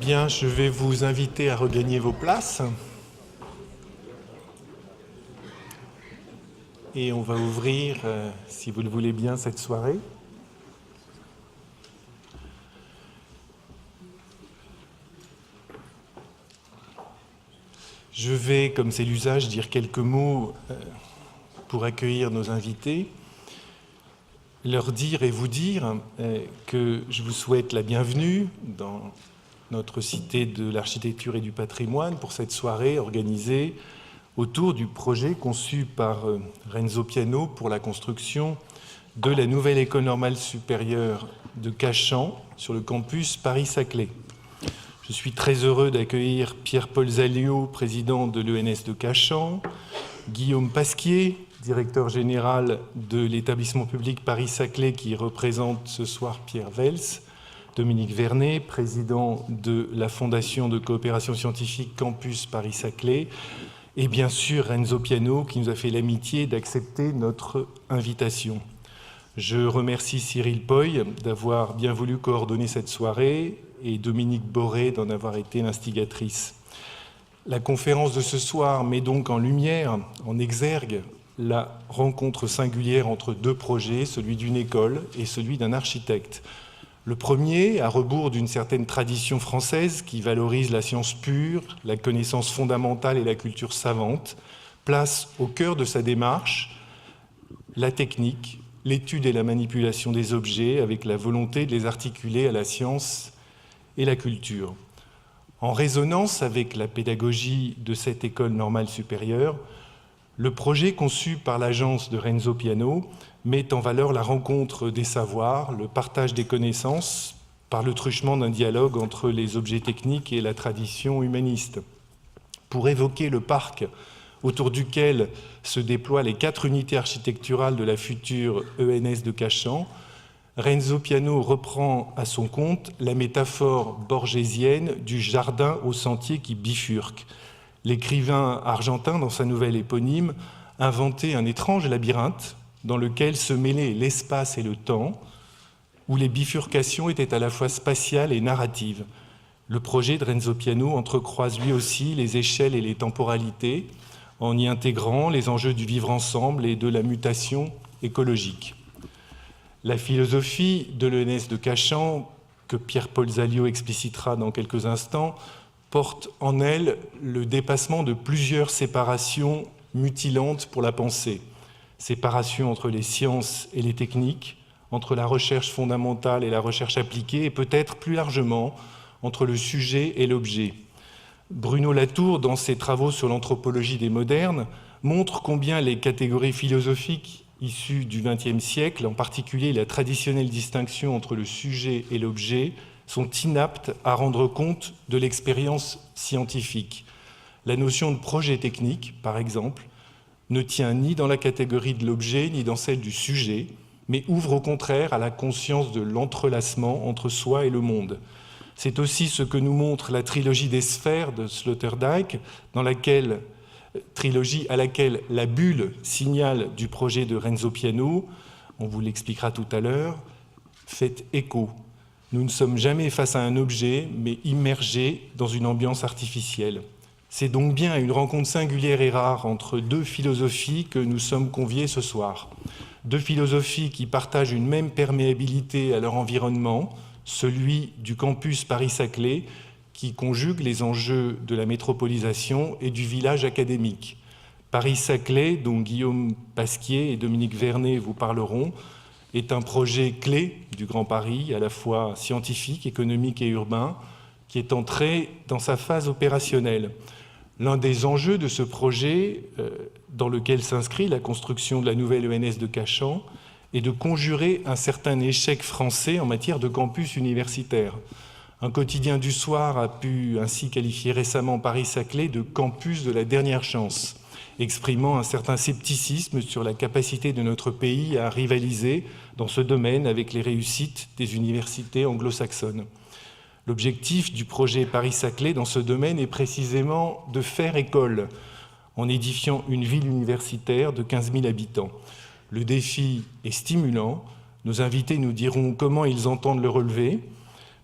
Bien, je vais vous inviter à regagner vos places. Et on va ouvrir, si vous le voulez bien, cette soirée. Je vais, comme c'est l'usage, dire quelques mots pour accueillir nos invités, leur dire et vous dire que je vous souhaite la bienvenue dans notre Cité de l'Architecture et du Patrimoine pour cette soirée organisée autour du projet conçu par Renzo Piano pour la construction de la nouvelle École normale supérieure de Cachan sur le campus Paris-Saclay. Je suis très heureux d'accueillir Pierre-Paul Zaliot, président de l'ENS de Cachan, Guillaume Pasquier, directeur général de l'établissement public Paris-Saclay qui représente ce soir Pierre Vels, Dominique Vernet, président de la Fondation de coopération scientifique Campus Paris-Saclay, et bien sûr Renzo Piano qui nous a fait l'amitié d'accepter notre invitation. Je remercie Cyril Poy d'avoir bien voulu coordonner cette soirée et Dominique Boré d'en avoir été l'instigatrice. La conférence de ce soir met donc en lumière, en exergue, la rencontre singulière entre deux projets, celui d'une école et celui d'un architecte. Le premier, à rebours d'une certaine tradition française qui valorise la science pure, la connaissance fondamentale et la culture savante, place au cœur de sa démarche la technique, l'étude et la manipulation des objets avec la volonté de les articuler à la science et la culture. En résonance avec la pédagogie de cette école normale supérieure, le projet conçu par l'agence de Renzo Piano met en valeur la rencontre des savoirs, le partage des connaissances par le truchement d'un dialogue entre les objets techniques et la tradition humaniste. Pour évoquer le parc autour duquel se déploient les 4 unités architecturales de la future ENS de Cachan, Renzo Piano reprend à son compte la métaphore borgésienne du jardin au sentier qui bifurque. L'écrivain argentin, dans sa nouvelle éponyme, inventait un étrange labyrinthe dans lequel se mêlaient l'espace et le temps, où les bifurcations étaient à la fois spatiales et narratives. Le projet de Renzo Piano entrecroise lui aussi les échelles et les temporalités, en y intégrant les enjeux du vivre ensemble et de la mutation écologique. La philosophie de l'ENS de Cachan, que Pierre-Paul Zaliot explicitera dans quelques instants, porte en elle le dépassement de plusieurs séparations mutilantes pour la pensée. Séparation entre les sciences et les techniques, entre la recherche fondamentale et la recherche appliquée, et peut-être plus largement entre le sujet et l'objet. Bruno Latour, dans ses travaux sur l'anthropologie des modernes, montre combien les catégories philosophiques issues du XXe siècle, en particulier la traditionnelle distinction entre le sujet et l'objet, sont inaptes à rendre compte de l'expérience scientifique. La notion de projet technique, par exemple, ne tient ni dans la catégorie de l'objet ni dans celle du sujet, mais ouvre au contraire à la conscience de l'entrelacement entre soi et le monde. C'est aussi ce que nous montre la trilogie des sphères de Sloterdijk, trilogie à laquelle la bulle signal du projet de Renzo Piano, on vous l'expliquera tout à l'heure, fait écho. Nous ne sommes jamais face à un objet, mais immergés dans une ambiance artificielle. C'est donc bien à une rencontre singulière et rare entre deux philosophies que nous sommes conviés ce soir. Deux philosophies qui partagent une même perméabilité à leur environnement, celui du campus Paris-Saclay, qui conjugue les enjeux de la métropolisation et du village académique. Paris-Saclay, dont Guillaume Pasquier et Dominique Vernet vous parleront, est un projet clé du Grand Paris, à la fois scientifique, économique et urbain, qui est entré dans sa phase opérationnelle. L'un des enjeux de ce projet, dans lequel s'inscrit la construction de la nouvelle ENS de Cachan, est de conjurer un certain échec français en matière de campus universitaire. Un quotidien du soir a pu ainsi qualifier récemment Paris-Saclay de campus de la dernière chance, exprimant un certain scepticisme sur la capacité de notre pays à rivaliser dans ce domaine avec les réussites des universités anglo-saxonnes. L'objectif du projet Paris-Saclay dans ce domaine est précisément de faire école, en édifiant une ville universitaire de 15 000 habitants. Le défi est stimulant, nos invités nous diront comment ils entendent le relever.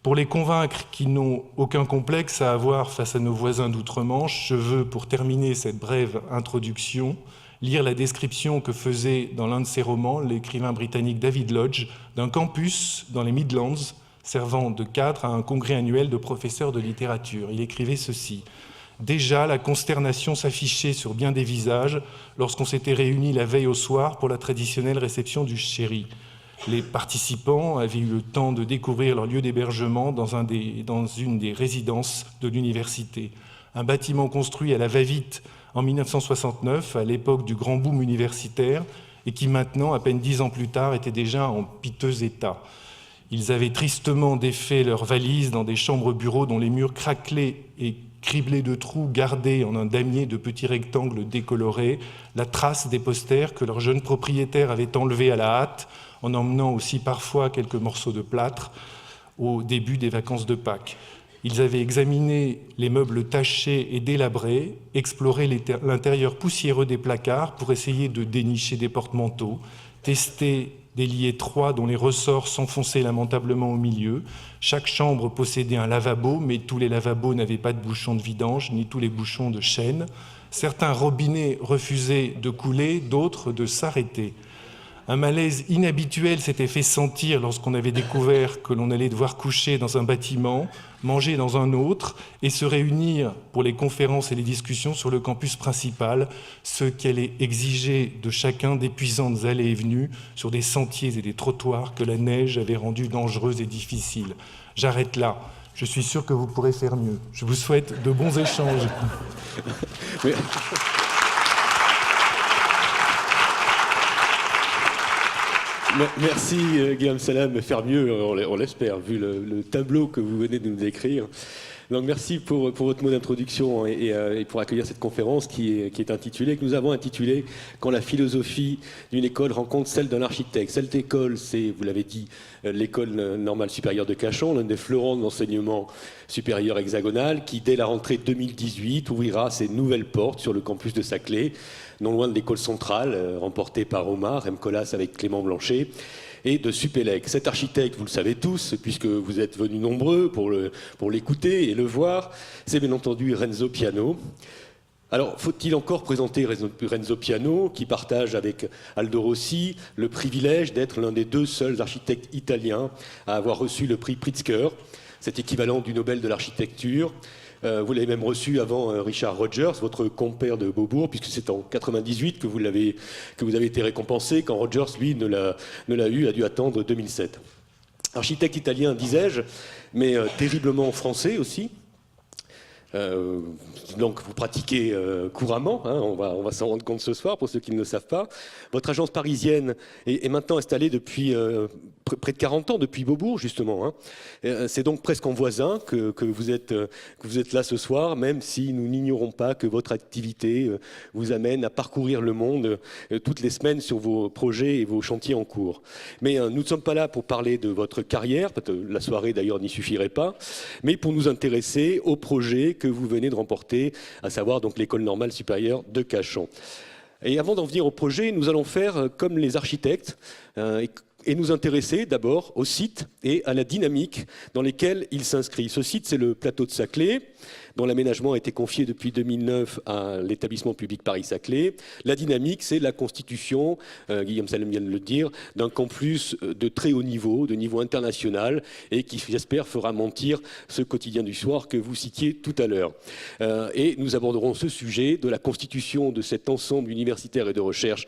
Pour les convaincre qu'ils n'ont aucun complexe à avoir face à nos voisins d'outre-Manche, je veux, pour terminer cette brève introduction, lire la description que faisait dans l'un de ses romans l'écrivain britannique David Lodge d'un campus dans les Midlands servant de cadre à un congrès annuel de professeurs de littérature. Il écrivait ceci. « Déjà, la consternation s'affichait sur bien des visages lorsqu'on s'était réunis la veille au soir pour la traditionnelle réception du sherry. Les participants avaient eu le temps de découvrir leur lieu d'hébergement dans une des résidences de l'université. Un bâtiment construit à la va-vite en 1969, à l'époque du grand boom universitaire, et qui maintenant, à peine 10 ans plus tard, était déjà en piteux état. Ils avaient tristement défait leurs valises dans des chambres-bureaux dont les murs craquelés et criblés de trous gardaient en un damier de petits rectangles décolorés la trace des posters que leur jeune propriétaire avait enlevés à la hâte, en emmenant aussi parfois quelques morceaux de plâtre au début des vacances de Pâques. Ils avaient examiné les meubles tachés et délabrés, exploré l'intérieur poussiéreux des placards pour essayer de dénicher des porte-manteaux, testé des lits étroits dont les ressorts s'enfonçaient lamentablement au milieu. Chaque chambre possédait un lavabo, mais tous les lavabos n'avaient pas de bouchons de vidange, ni tous les bouchons de chêne. Certains robinets refusaient de couler, d'autres de s'arrêter. Un malaise inhabituel s'était fait sentir lorsqu'on avait découvert que l'on allait devoir coucher dans un bâtiment, manger dans un autre et se réunir pour les conférences et les discussions sur le campus principal, ce qui allait exiger de chacun d'épuisantes allées et venues sur des sentiers et des trottoirs que la neige avait rendus dangereux et difficiles. J'arrête là. Je suis sûr que vous pourrez faire mieux. Je vous souhaite de bons échanges. Oui. Merci Guillaume Salam, faire mieux, on l'espère, vu le tableau que vous venez de nous décrire. Donc merci pour votre mot d'introduction et pour accueillir cette conférence qui est intitulée, que nous avons intitulée « Quand la philosophie d'une école rencontre celle d'un architecte ». Cette école, c'est, vous l'avez dit, l'école normale supérieure de Cachan, l'un des fleurons de l'enseignement supérieur hexagonal, qui dès la rentrée 2018 ouvrira ses nouvelles portes sur le campus de Saclay, non loin de l'école centrale, remportée par Omar, Colas avec Clément Blanchet, et de Supélec. Cet architecte, vous le savez tous, puisque vous êtes venus nombreux pour l'écouter et le voir, c'est bien entendu Renzo Piano. Alors, faut-il encore présenter Renzo Piano, qui partage avec Aldo Rossi le privilège d'être l'un des deux seuls architectes italiens à avoir reçu le prix Pritzker, cet équivalent du Nobel de l'architecture. Vous l'avez même reçu avant Richard Rogers, votre compère de Beaubourg, puisque c'est en 98 que vous avez été récompensé, quand Rogers, lui, ne l'a eu, a dû attendre 2007. Architecte italien, disais-je, mais terriblement français aussi. Donc vous pratiquez couramment, hein, on va s'en rendre compte ce soir pour ceux qui ne le savent pas. Votre agence parisienne est maintenant installée depuis près de 40 ans, depuis Beaubourg justement. Hein. C'est donc presque en voisin que vous êtes là ce soir, même si nous n'ignorons pas que votre activité vous amène à parcourir le monde toutes les semaines sur vos projets et vos chantiers en cours. Mais nous ne sommes pas là pour parler de votre carrière, la soirée d'ailleurs n'y suffirait pas, mais pour nous intéresser au projet que vous venez de remporter, à savoir donc l'École normale supérieure de Cachan. Et avant d'en venir au projet, nous allons faire comme les architectes et nous intéresser d'abord au site et à la dynamique dans lesquelles il s'inscrit. Ce site, c'est le plateau de Saclay, dont l'aménagement a été confié depuis 2009 à l'établissement public Paris-Saclay. La dynamique, c'est la constitution, Guillaume Salem vient de le dire, d'un campus de très haut niveau, de niveau international, et qui, j'espère, fera mentir ce quotidien du soir que vous citiez tout à l'heure. Et nous aborderons ce sujet de la constitution de cet ensemble universitaire et de recherche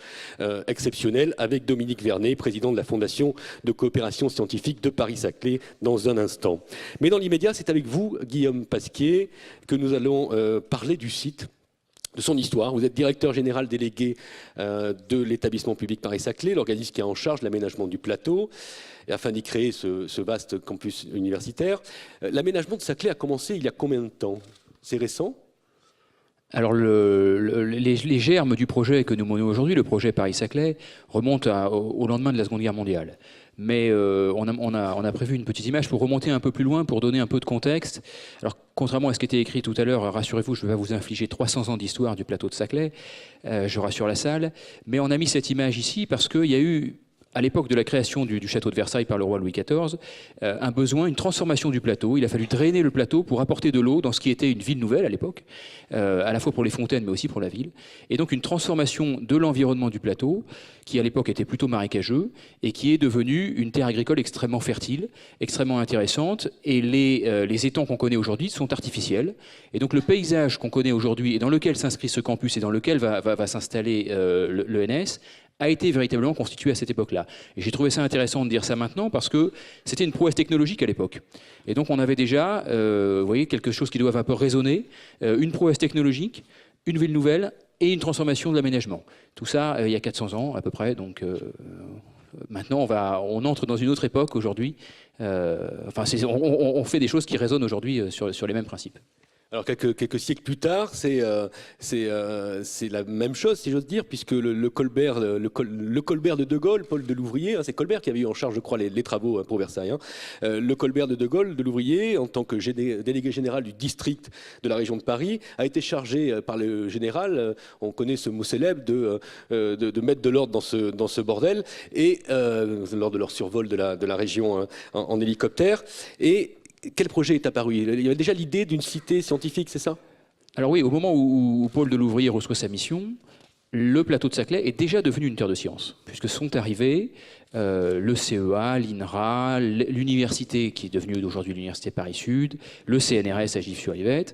exceptionnel avec Dominique Vernet, président de la Fondation de coopération scientifique de Paris-Saclay, dans un instant. Mais dans l'immédiat, c'est avec vous, Guillaume Pasquier, que nous allons parler du site, de son histoire. Vous êtes directeur général délégué de l'établissement public Paris-Saclay, l'organisme qui a en charge l'aménagement du plateau, et afin d'y créer ce vaste campus universitaire. L'aménagement de Saclay a commencé il y a combien de temps? C'est récent? Alors, les germes du projet que nous menons aujourd'hui, le projet Paris-Saclay, remontent au lendemain de la Seconde Guerre mondiale. Mais on a prévu une petite image pour remonter un peu plus loin, pour donner un peu de contexte. Alors, contrairement à ce qui était écrit tout à l'heure, rassurez-vous, je vais vous infliger 300 ans d'histoire du plateau de Saclay, je rassure la salle. Mais on a mis cette image ici parce qu'il y a eu à l'époque de la création du château de Versailles par le roi Louis XIV, un besoin, une transformation du plateau. Il a fallu drainer le plateau pour apporter de l'eau dans ce qui était une ville nouvelle à l'époque, à la fois pour les fontaines mais aussi pour la ville. Et donc une transformation de l'environnement du plateau, qui à l'époque était plutôt marécageux, et qui est devenu une terre agricole extrêmement fertile, extrêmement intéressante. Et les étangs qu'on connaît aujourd'hui sont artificiels. Et donc le paysage qu'on connaît aujourd'hui et dans lequel s'inscrit ce campus et dans lequel va s'installer l'ENS, a été véritablement constitué à cette époque-là. Et j'ai trouvé ça intéressant de dire ça maintenant parce que c'était une prouesse technologique à l'époque. Et donc on avait déjà, vous voyez, quelque chose qui doit un peu résonner, une prouesse technologique, une ville nouvelle et une transformation de l'aménagement. Tout ça il y a 400 ans à peu près. Donc maintenant on entre dans une autre époque aujourd'hui. On fait des choses qui résonnent aujourd'hui sur les mêmes principes. Alors quelques siècles plus tard, c'est la même chose, si j'ose dire, puisque le Colbert de De Gaulle, Paul de Louvrier, c'est Colbert qui avait eu en charge, je crois, les travaux pour Versailles. Le Colbert de De Gaulle, de Louvrier, en tant que délégué général du district de la région de Paris, a été chargé par le général, on connaît ce mot célèbre, de mettre de l'ordre dans ce bordel, et lors de leur survol de la région en hélicoptère. Et quel projet est apparu? Il y avait déjà l'idée d'une cité scientifique, c'est ça? Alors oui, au moment où Paul de Louvrier reçoit sa mission, le plateau de Saclay est déjà devenu une terre de sciences, puisque sont arrivés le CEA, l'INRA, l'université qui est devenue aujourd'hui l'université Paris-Sud, le CNRS à Gif-sur-Yvette,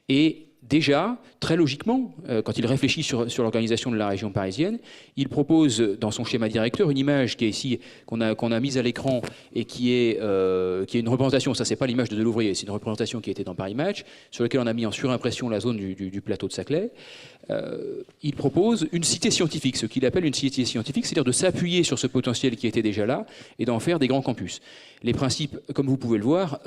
et déjà, très logiquement, quand il réfléchit sur l'organisation de la région parisienne, il propose dans son schéma directeur une image qui est ici, qu'on a mise à l'écran et qui est une représentation, ça c'est pas l'image de Delouvrier, c'est une représentation qui était dans Paris Match, sur laquelle on a mis en surimpression la zone du plateau de Saclay. Il propose une cité scientifique, ce qu'il appelle une cité scientifique, c'est-à-dire de s'appuyer sur ce potentiel qui était déjà là et d'en faire des grands campus. Les principes, comme vous pouvez le voir,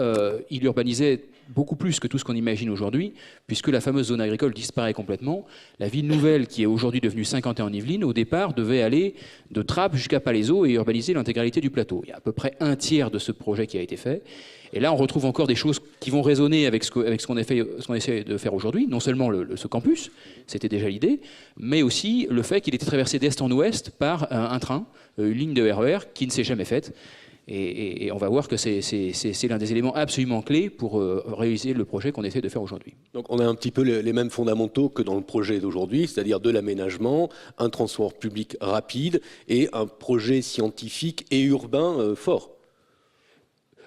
il urbanisait beaucoup plus que tout ce qu'on imagine aujourd'hui, puisque la fameuse zone agricole disparaît complètement. La ville nouvelle, qui est aujourd'hui devenue Saint-Quentin-en-Yvelines, au départ, devait aller de Trappes jusqu'à Palaiseau et urbaniser l'intégralité du plateau. Il y a à peu près un tiers de ce projet qui a été fait. Et là, on retrouve encore des choses qui vont résonner avec ce qu'on essaie de faire aujourd'hui. Non seulement ce campus, c'était déjà l'idée, mais aussi le fait qu'il était traversé d'est en ouest par un train, une ligne de RER qui ne s'est jamais faite. Et on va voir que c'est l'un des éléments absolument clés pour réaliser le projet qu'on essaie de faire aujourd'hui. Donc on a un petit peu les mêmes fondamentaux que dans le projet d'aujourd'hui, c'est-à-dire de l'aménagement, un transport public rapide et un projet scientifique et urbain fort.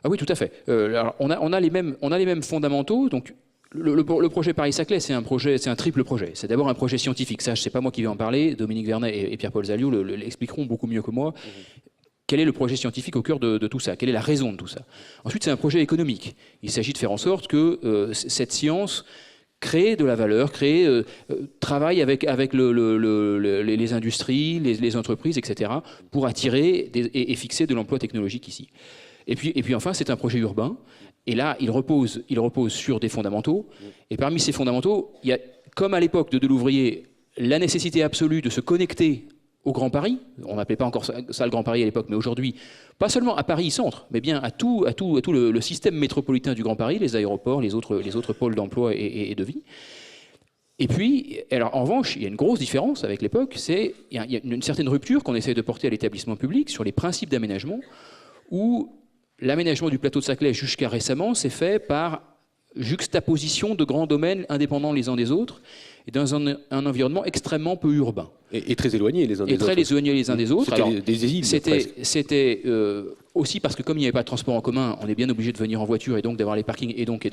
Ah oui, tout à fait. Alors on a les mêmes fondamentaux. Donc le projet Paris-Saclay, c'est un triple projet. C'est d'abord un projet scientifique. Ça, c'est pas moi qui vais en parler. Dominique Vernet et Pierre-Paul Zaliot l'expliqueront beaucoup mieux que moi. Quel est le projet scientifique au cœur de tout ça? Quelle est la raison de tout ça? Ensuite, c'est un projet économique. Il s'agit de faire en sorte que cette science crée de la valeur, travaille avec les industries, les entreprises, etc., pour attirer et fixer de l'emploi technologique ici. Et puis enfin, c'est un projet urbain. Et là, il repose sur des fondamentaux. Et parmi ces fondamentaux, il y a, comme à l'époque de Delouvrier, la nécessité absolue de se connecter au Grand Paris. On n'appelait pas encore ça le Grand Paris à l'époque, mais aujourd'hui, pas seulement à Paris-Centre, mais bien à tout le système métropolitain du Grand Paris, les aéroports, les autres pôles d'emploi et de vie. Et puis, alors en revanche, il y a une grosse différence avec l'époque, il y a une certaine rupture qu'on essaie de porter à l'établissement public sur les principes d'aménagement, où l'aménagement du plateau de Saclay jusqu'à récemment s'est fait par juxtaposition de grands domaines indépendants les uns des autres, et dans un environnement extrêmement peu urbain. Et très éloignés les uns des autres. Et très éloignés les uns des autres. C'était des îles, C'était aussi parce que comme il n'y avait pas de transport en commun, on est bien obligé de venir en voiture et donc d'avoir les parkings et donc.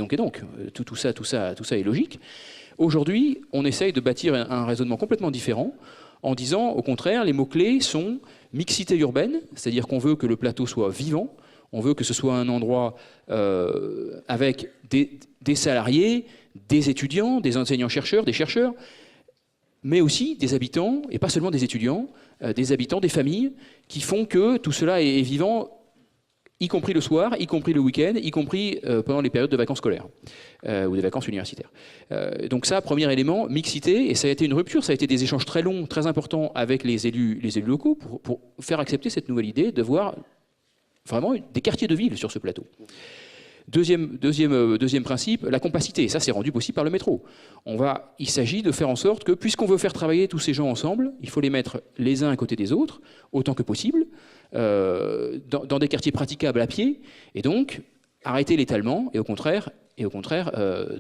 Tout ça est logique. Aujourd'hui, on essaye de bâtir un raisonnement complètement différent en disant, au contraire, les mots-clés sont mixité urbaine, c'est-à-dire qu'on veut que le plateau soit vivant, on veut que ce soit un endroit avec des salariés, des étudiants, des enseignants-chercheurs, des chercheurs, mais aussi des habitants, et pas seulement des étudiants, des habitants, des familles, qui font que tout cela est vivant, y compris le soir, y compris le week-end, y compris pendant les périodes de vacances scolaires ou des vacances universitaires. Donc ça, premier élément, mixité, et ça a été une rupture, ça a été des échanges très longs, très importants avec les élus locaux pour faire accepter cette nouvelle idée de voir vraiment des quartiers de ville sur ce plateau. Deuxième principe, la compacité. Et ça, c'est rendu possible par le métro. Il s'agit de faire en sorte que, puisqu'on veut faire travailler tous ces gens ensemble, il faut les mettre les uns à côté des autres, autant que possible, dans des quartiers praticables à pied, et donc arrêter l'étalement, et au contraire,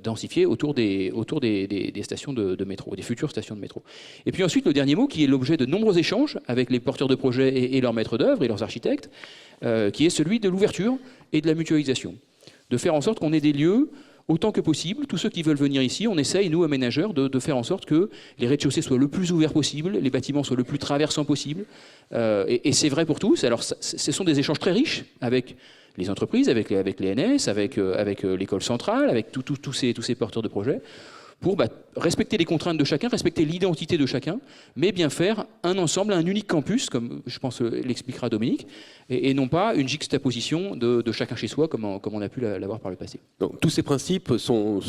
densifier autour des stations de métro, des futures stations de métro. Et puis ensuite, le dernier mot, qui est l'objet de nombreux échanges avec les porteurs de projets et leurs maîtres d'œuvre et leurs architectes, qui est celui de l'ouverture et de la mutualisation. De faire en sorte qu'on ait des lieux autant que possible. Tous ceux qui veulent venir ici, on essaye, nous, aménageurs, de faire en sorte que les rez-de-chaussée soient le plus ouverts possible, les bâtiments soient le plus traversants possible. Et c'est vrai pour tous. Alors, ce sont des échanges très riches avec les entreprises, avec les NS, avec l'école centrale, avec tous ces porteurs de projets, pour respecter les contraintes de chacun, respecter l'identité de chacun, mais bien faire un ensemble, un unique campus, comme je pense l'expliquera Dominique, et non pas une juxtaposition de chacun chez soi, comme on a pu l'avoir par le passé. Donc, tous ces principes sont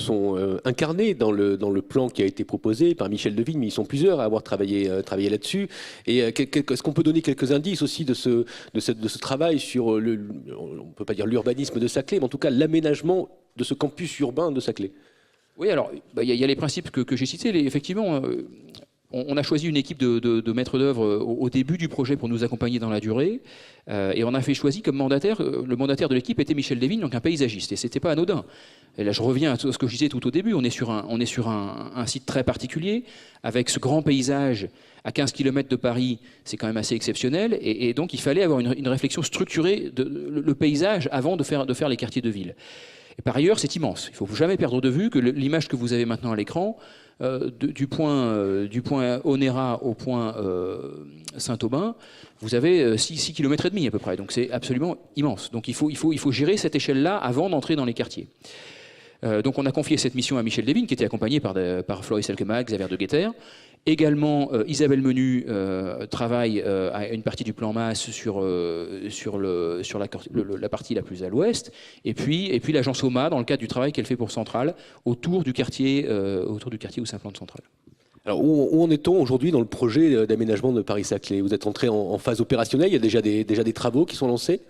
incarnés dans le plan qui a été proposé par Michel Devigne, mais ils sont plusieurs à avoir travaillé là-dessus. Et est-ce qu'on peut donner quelques indices aussi de ce travail sur, on ne peut pas dire l'urbanisme de Saclay, mais en tout cas l'aménagement de ce campus urbain de Saclay? Oui, alors, il y a les principes que j'ai cités. Effectivement, on a choisi une équipe de maîtres d'œuvre au début du projet pour nous accompagner dans la durée. Et on a fait choisir comme mandataire, le mandataire de l'équipe était Michel Devigne, donc un paysagiste. Et ce n'était pas anodin. Et là, je reviens à ce que je disais tout au début. On est sur un site très particulier, avec ce grand paysage à 15 km de Paris. C'est quand même assez exceptionnel. Et donc, il fallait avoir une réflexion structurée le paysage avant de faire les quartiers de ville. Et par ailleurs, c'est immense. Il ne faut jamais perdre de vue que l'image que vous avez maintenant à l'écran, du point Onera au point Saint-Aubin, vous avez 6 km et demi à peu près. Donc c'est absolument immense. Donc il faut gérer cette échelle-là avant d'entrer dans les quartiers. Donc on a confié cette mission à Michel Devigne, qui était accompagné par Floris Elkema, Xavier de Guetter. Également, Isabelle Menu travaille à une partie du plan masse sur la partie la plus à l'ouest, et puis l'agence OMA, dans le cadre du travail qu'elle fait pour Centrale, autour du quartier où s'implante Centrale. Alors, où en est-on aujourd'hui dans le projet d'aménagement de Paris-Saclay? Vous êtes entré en phase opérationnelle, il y a déjà des travaux qui sont lancés?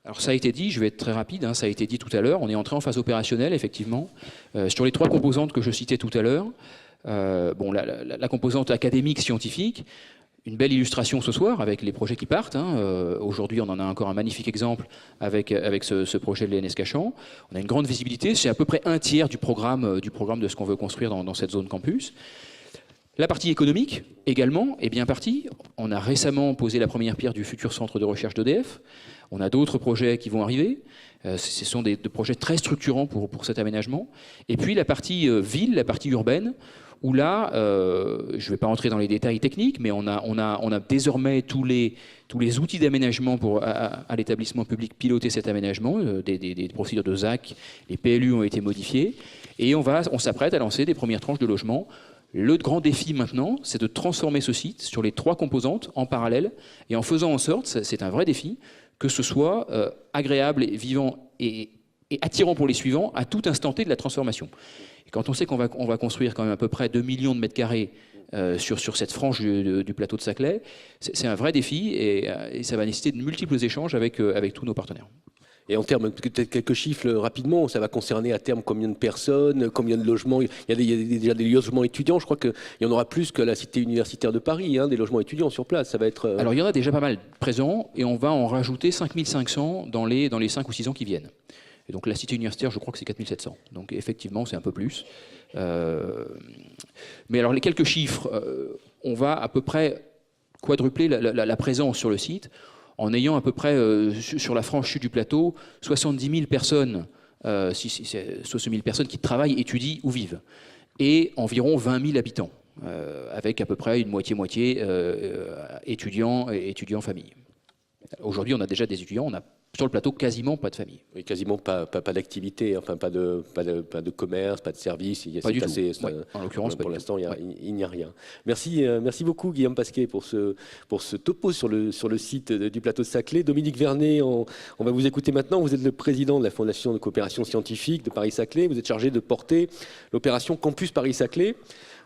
Alors ça a été dit, je vais être très rapide, ça a été dit tout à l'heure, on est entré en phase opérationnelle, effectivement, sur les 3 composantes que je citais tout à l'heure. La composante académique, scientifique, une belle illustration ce soir avec les projets qui partent. Aujourd'hui, on en a encore un magnifique exemple avec ce projet de l'ENS Cachan. On a une grande visibilité, c'est à peu près un tiers du programme de ce qu'on veut construire dans cette zone campus. La partie économique, également, est bien partie. On a récemment posé la première pierre du futur centre de recherche d'EDF. On a d'autres projets qui vont arriver. Ce sont des projets très structurants pour cet aménagement. Et puis la partie ville, la partie urbaine, où là, je ne vais pas rentrer dans les détails techniques, mais on a désormais tous les outils d'aménagement pour à l'établissement public piloter cet aménagement, des procédures de ZAC, les PLU ont été modifiés, et on s'apprête à lancer des premières tranches de logements. Le grand défi maintenant, c'est de transformer ce site sur les 3 composantes en parallèle, et en faisant en sorte, c'est un vrai défi, que ce soit agréable, et vivant et attirant pour les suivants à tout instant T de la transformation. Et quand on sait qu'on va construire quand même à peu près 2 millions de mètres carrés sur cette frange du plateau de Saclay, c'est un vrai défi et ça va nécessiter de multiples échanges avec tous nos partenaires. Et en termes, peut-être quelques chiffres rapidement, ça va concerner à terme combien de personnes, combien de logements? Il y a déjà des logements étudiants, je crois qu'il y en aura plus que la cité universitaire de Paris, des logements étudiants sur place. Ça va être... Alors il y en a déjà pas mal présents et on va en rajouter 5500 dans les 5 ou 6 ans qui viennent. Et donc la cité universitaire, je crois que c'est 4700. Donc effectivement, c'est un peu plus. Mais alors les quelques chiffres, on va à peu près quadrupler la présence sur le site, en ayant à peu près, sur la frange sud du plateau, 70 000 personnes, 60 000 personnes qui travaillent, étudient ou vivent, et environ 20 000 habitants, avec à peu près une moitié-moitié étudiants et étudiants famille. Aujourd'hui, on a déjà des étudiants, on a sur le plateau quasiment pas de famille. Oui, quasiment pas d'activité, enfin pas de commerce, pas de service. Pas du tout. En l'occurrence, pour l'instant, il n'y a rien. Merci beaucoup Guillaume Pasquet pour ce topo sur le site du plateau de Saclay. Dominique Vernet, on va vous écouter maintenant. Vous êtes le président de la Fondation de coopération scientifique de Paris-Saclay. Vous êtes chargé de porter l'opération Campus Paris-Saclay.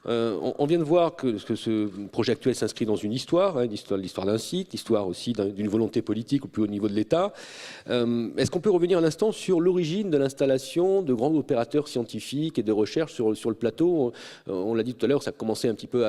On vient de voir que ce projet actuel s'inscrit dans une histoire, hein, l'histoire d'un site, l'histoire aussi d'une volonté politique au plus haut niveau de l'État. Est-ce qu'on peut revenir un instant sur l'origine de l'installation de grands opérateurs scientifiques et de recherche sur le plateau? On l'a dit tout à l'heure, ça a commencé un petit peu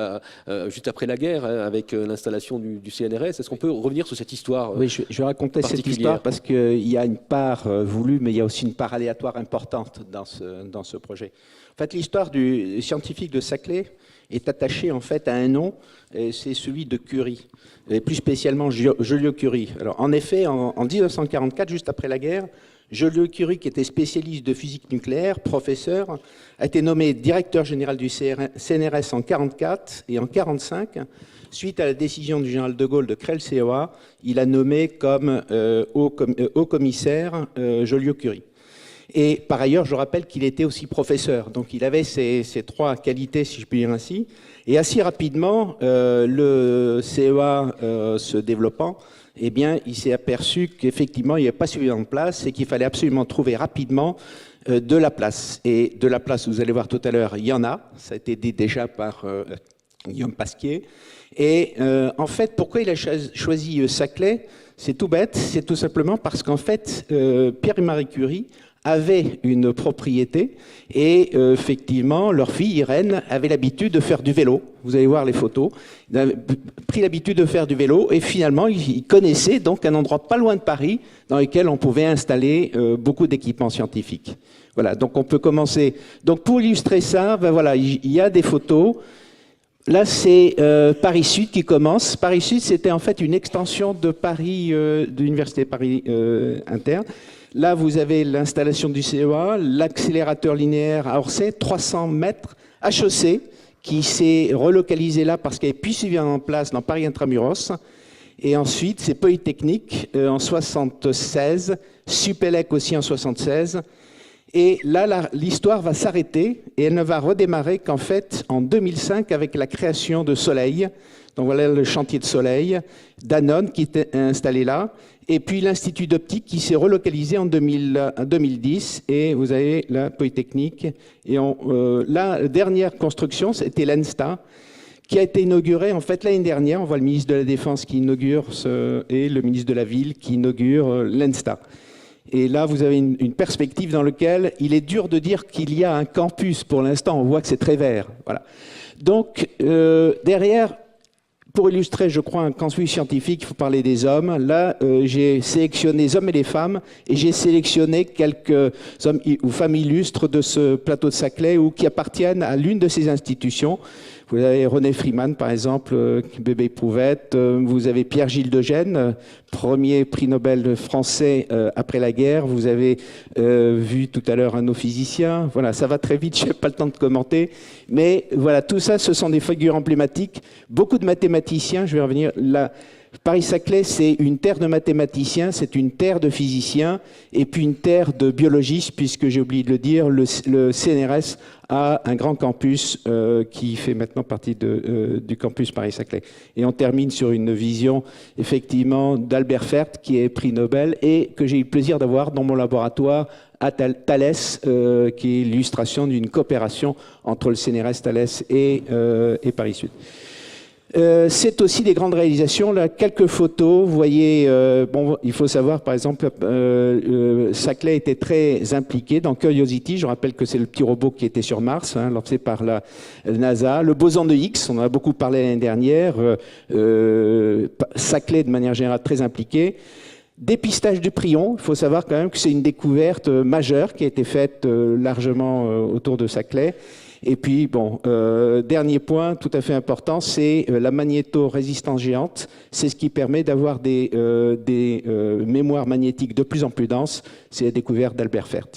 juste après la guerre, hein, avec l'installation du CNRS. Est-ce qu'on peut revenir sur cette histoire? Oui, je vais raconter cette histoire parce qu'il y a une part voulue, mais il y a aussi une part aléatoire importante dans ce projet. En fait, l'histoire du scientifique de Saclay est attachée en fait à un nom, c'est celui de Curie, et plus spécialement Joliot-Curie. Alors, en effet, en 1944, juste après la guerre, Joliot-Curie, qui était spécialiste de physique nucléaire, professeur, a été nommé directeur général du CNRS en 1944 et en 1945. Suite à la décision du général de Gaulle de créer le COA, il a nommé comme haut commissaire Joliot-Curie. Et par ailleurs, je rappelle qu'il était aussi professeur. Donc il avait ces trois qualités, si je puis dire ainsi. Et assez rapidement, le CEA se développant, eh bien, il s'est aperçu qu'effectivement, il n'y avait pas suffisamment de place et qu'il fallait absolument trouver rapidement de la place. Et de la place, vous allez voir tout à l'heure, il y en a. Ça a été dit déjà par Guillaume Pasquier. Et en fait, pourquoi il a choisi Saclay? C'est tout bête, c'est tout simplement parce qu'en fait, Pierre et Marie Curie avaient une propriété et effectivement, leur fille Irène avait l'habitude de faire du vélo. Vous allez voir les photos. Ils avaient pris l'habitude de faire du vélo et finalement, ils connaissaient donc un endroit pas loin de Paris dans lequel on pouvait installer beaucoup d'équipements scientifiques. Voilà, donc on peut commencer. Donc pour illustrer ça, ben voilà, il y a des photos. Là, c'est Paris Sud qui commence. Paris Sud, c'était en fait une extension de Paris, de l'Université Paris Inter. Là, vous avez l'installation du CEA, l'accélérateur linéaire à Orsay, 300 mètres, HEC, qui s'est relocalisé là parce qu'il n'y avait plus suffisamment en place dans Paris Intramuros. Et ensuite, c'est Polytechnique en 76, Supélec aussi en 76. Et là, l'histoire va s'arrêter et elle ne va redémarrer qu'en fait en 2005 avec la création de Soleil. Donc voilà le chantier de Soleil, Danone qui était installé là, et puis l'Institut d'optique qui s'est relocalisé en 2010, et vous avez la Polytechnique. Et la dernière construction, c'était l'ENSTA, qui a été inaugurée en fait l'année dernière. On voit le ministre de la Défense qui inaugure et le ministre de la Ville qui inaugure l'ENSTA. Et là, vous avez une perspective dans laquelle il est dur de dire qu'il y a un campus. Pour l'instant, on voit que c'est très vert. Voilà. Donc, derrière, pour illustrer, je crois, un campus scientifique, il faut parler des hommes. Là, j'ai sélectionné les hommes et les femmes, et j'ai sélectionné quelques hommes ou femmes illustres de ce plateau de Saclay ou qui appartiennent à l'une de ces institutions. Vous avez René Freeman, par exemple, bébé éprouvette. Vous avez Pierre-Gilles de Gênes, premier prix Nobel français après la guerre. Vous avez vu tout à l'heure un physicien. Voilà, ça va très vite, je n'ai pas le temps de commenter. Mais voilà, tout ça, ce sont des figures emblématiques. Beaucoup de mathématiciens, je vais revenir là. Paris-Saclay, c'est une terre de mathématiciens, c'est une terre de physiciens, et puis une terre de biologistes, puisque j'ai oublié de le dire, le CNRS a un grand campus qui fait maintenant partie du campus Paris-Saclay. Et on termine sur une vision, effectivement, d'Albert Fert, qui est prix Nobel, et que j'ai eu le plaisir d'avoir dans mon laboratoire à Thalès, qui est l'illustration d'une coopération entre le CNRS, Thalès et Paris-Sud. C'est aussi des grandes réalisations. Là, quelques photos. Vous voyez, bon, il faut savoir, par exemple, Saclay était très impliqué dans Curiosity. Je rappelle que c'est le petit robot qui était sur Mars, hein, lancé par la NASA. Le boson de Higgs, on en a beaucoup parlé l'année dernière. Saclay, de manière générale, très impliqué. Dépistage du prion. Il faut savoir quand même que c'est une découverte majeure qui a été faite largement autour de Saclay. Et puis, bon, dernier point tout à fait important, c'est la magnétorésistance géante. C'est ce qui permet d'avoir des mémoires magnétiques de plus en plus denses. C'est la découverte d'Albert Fert.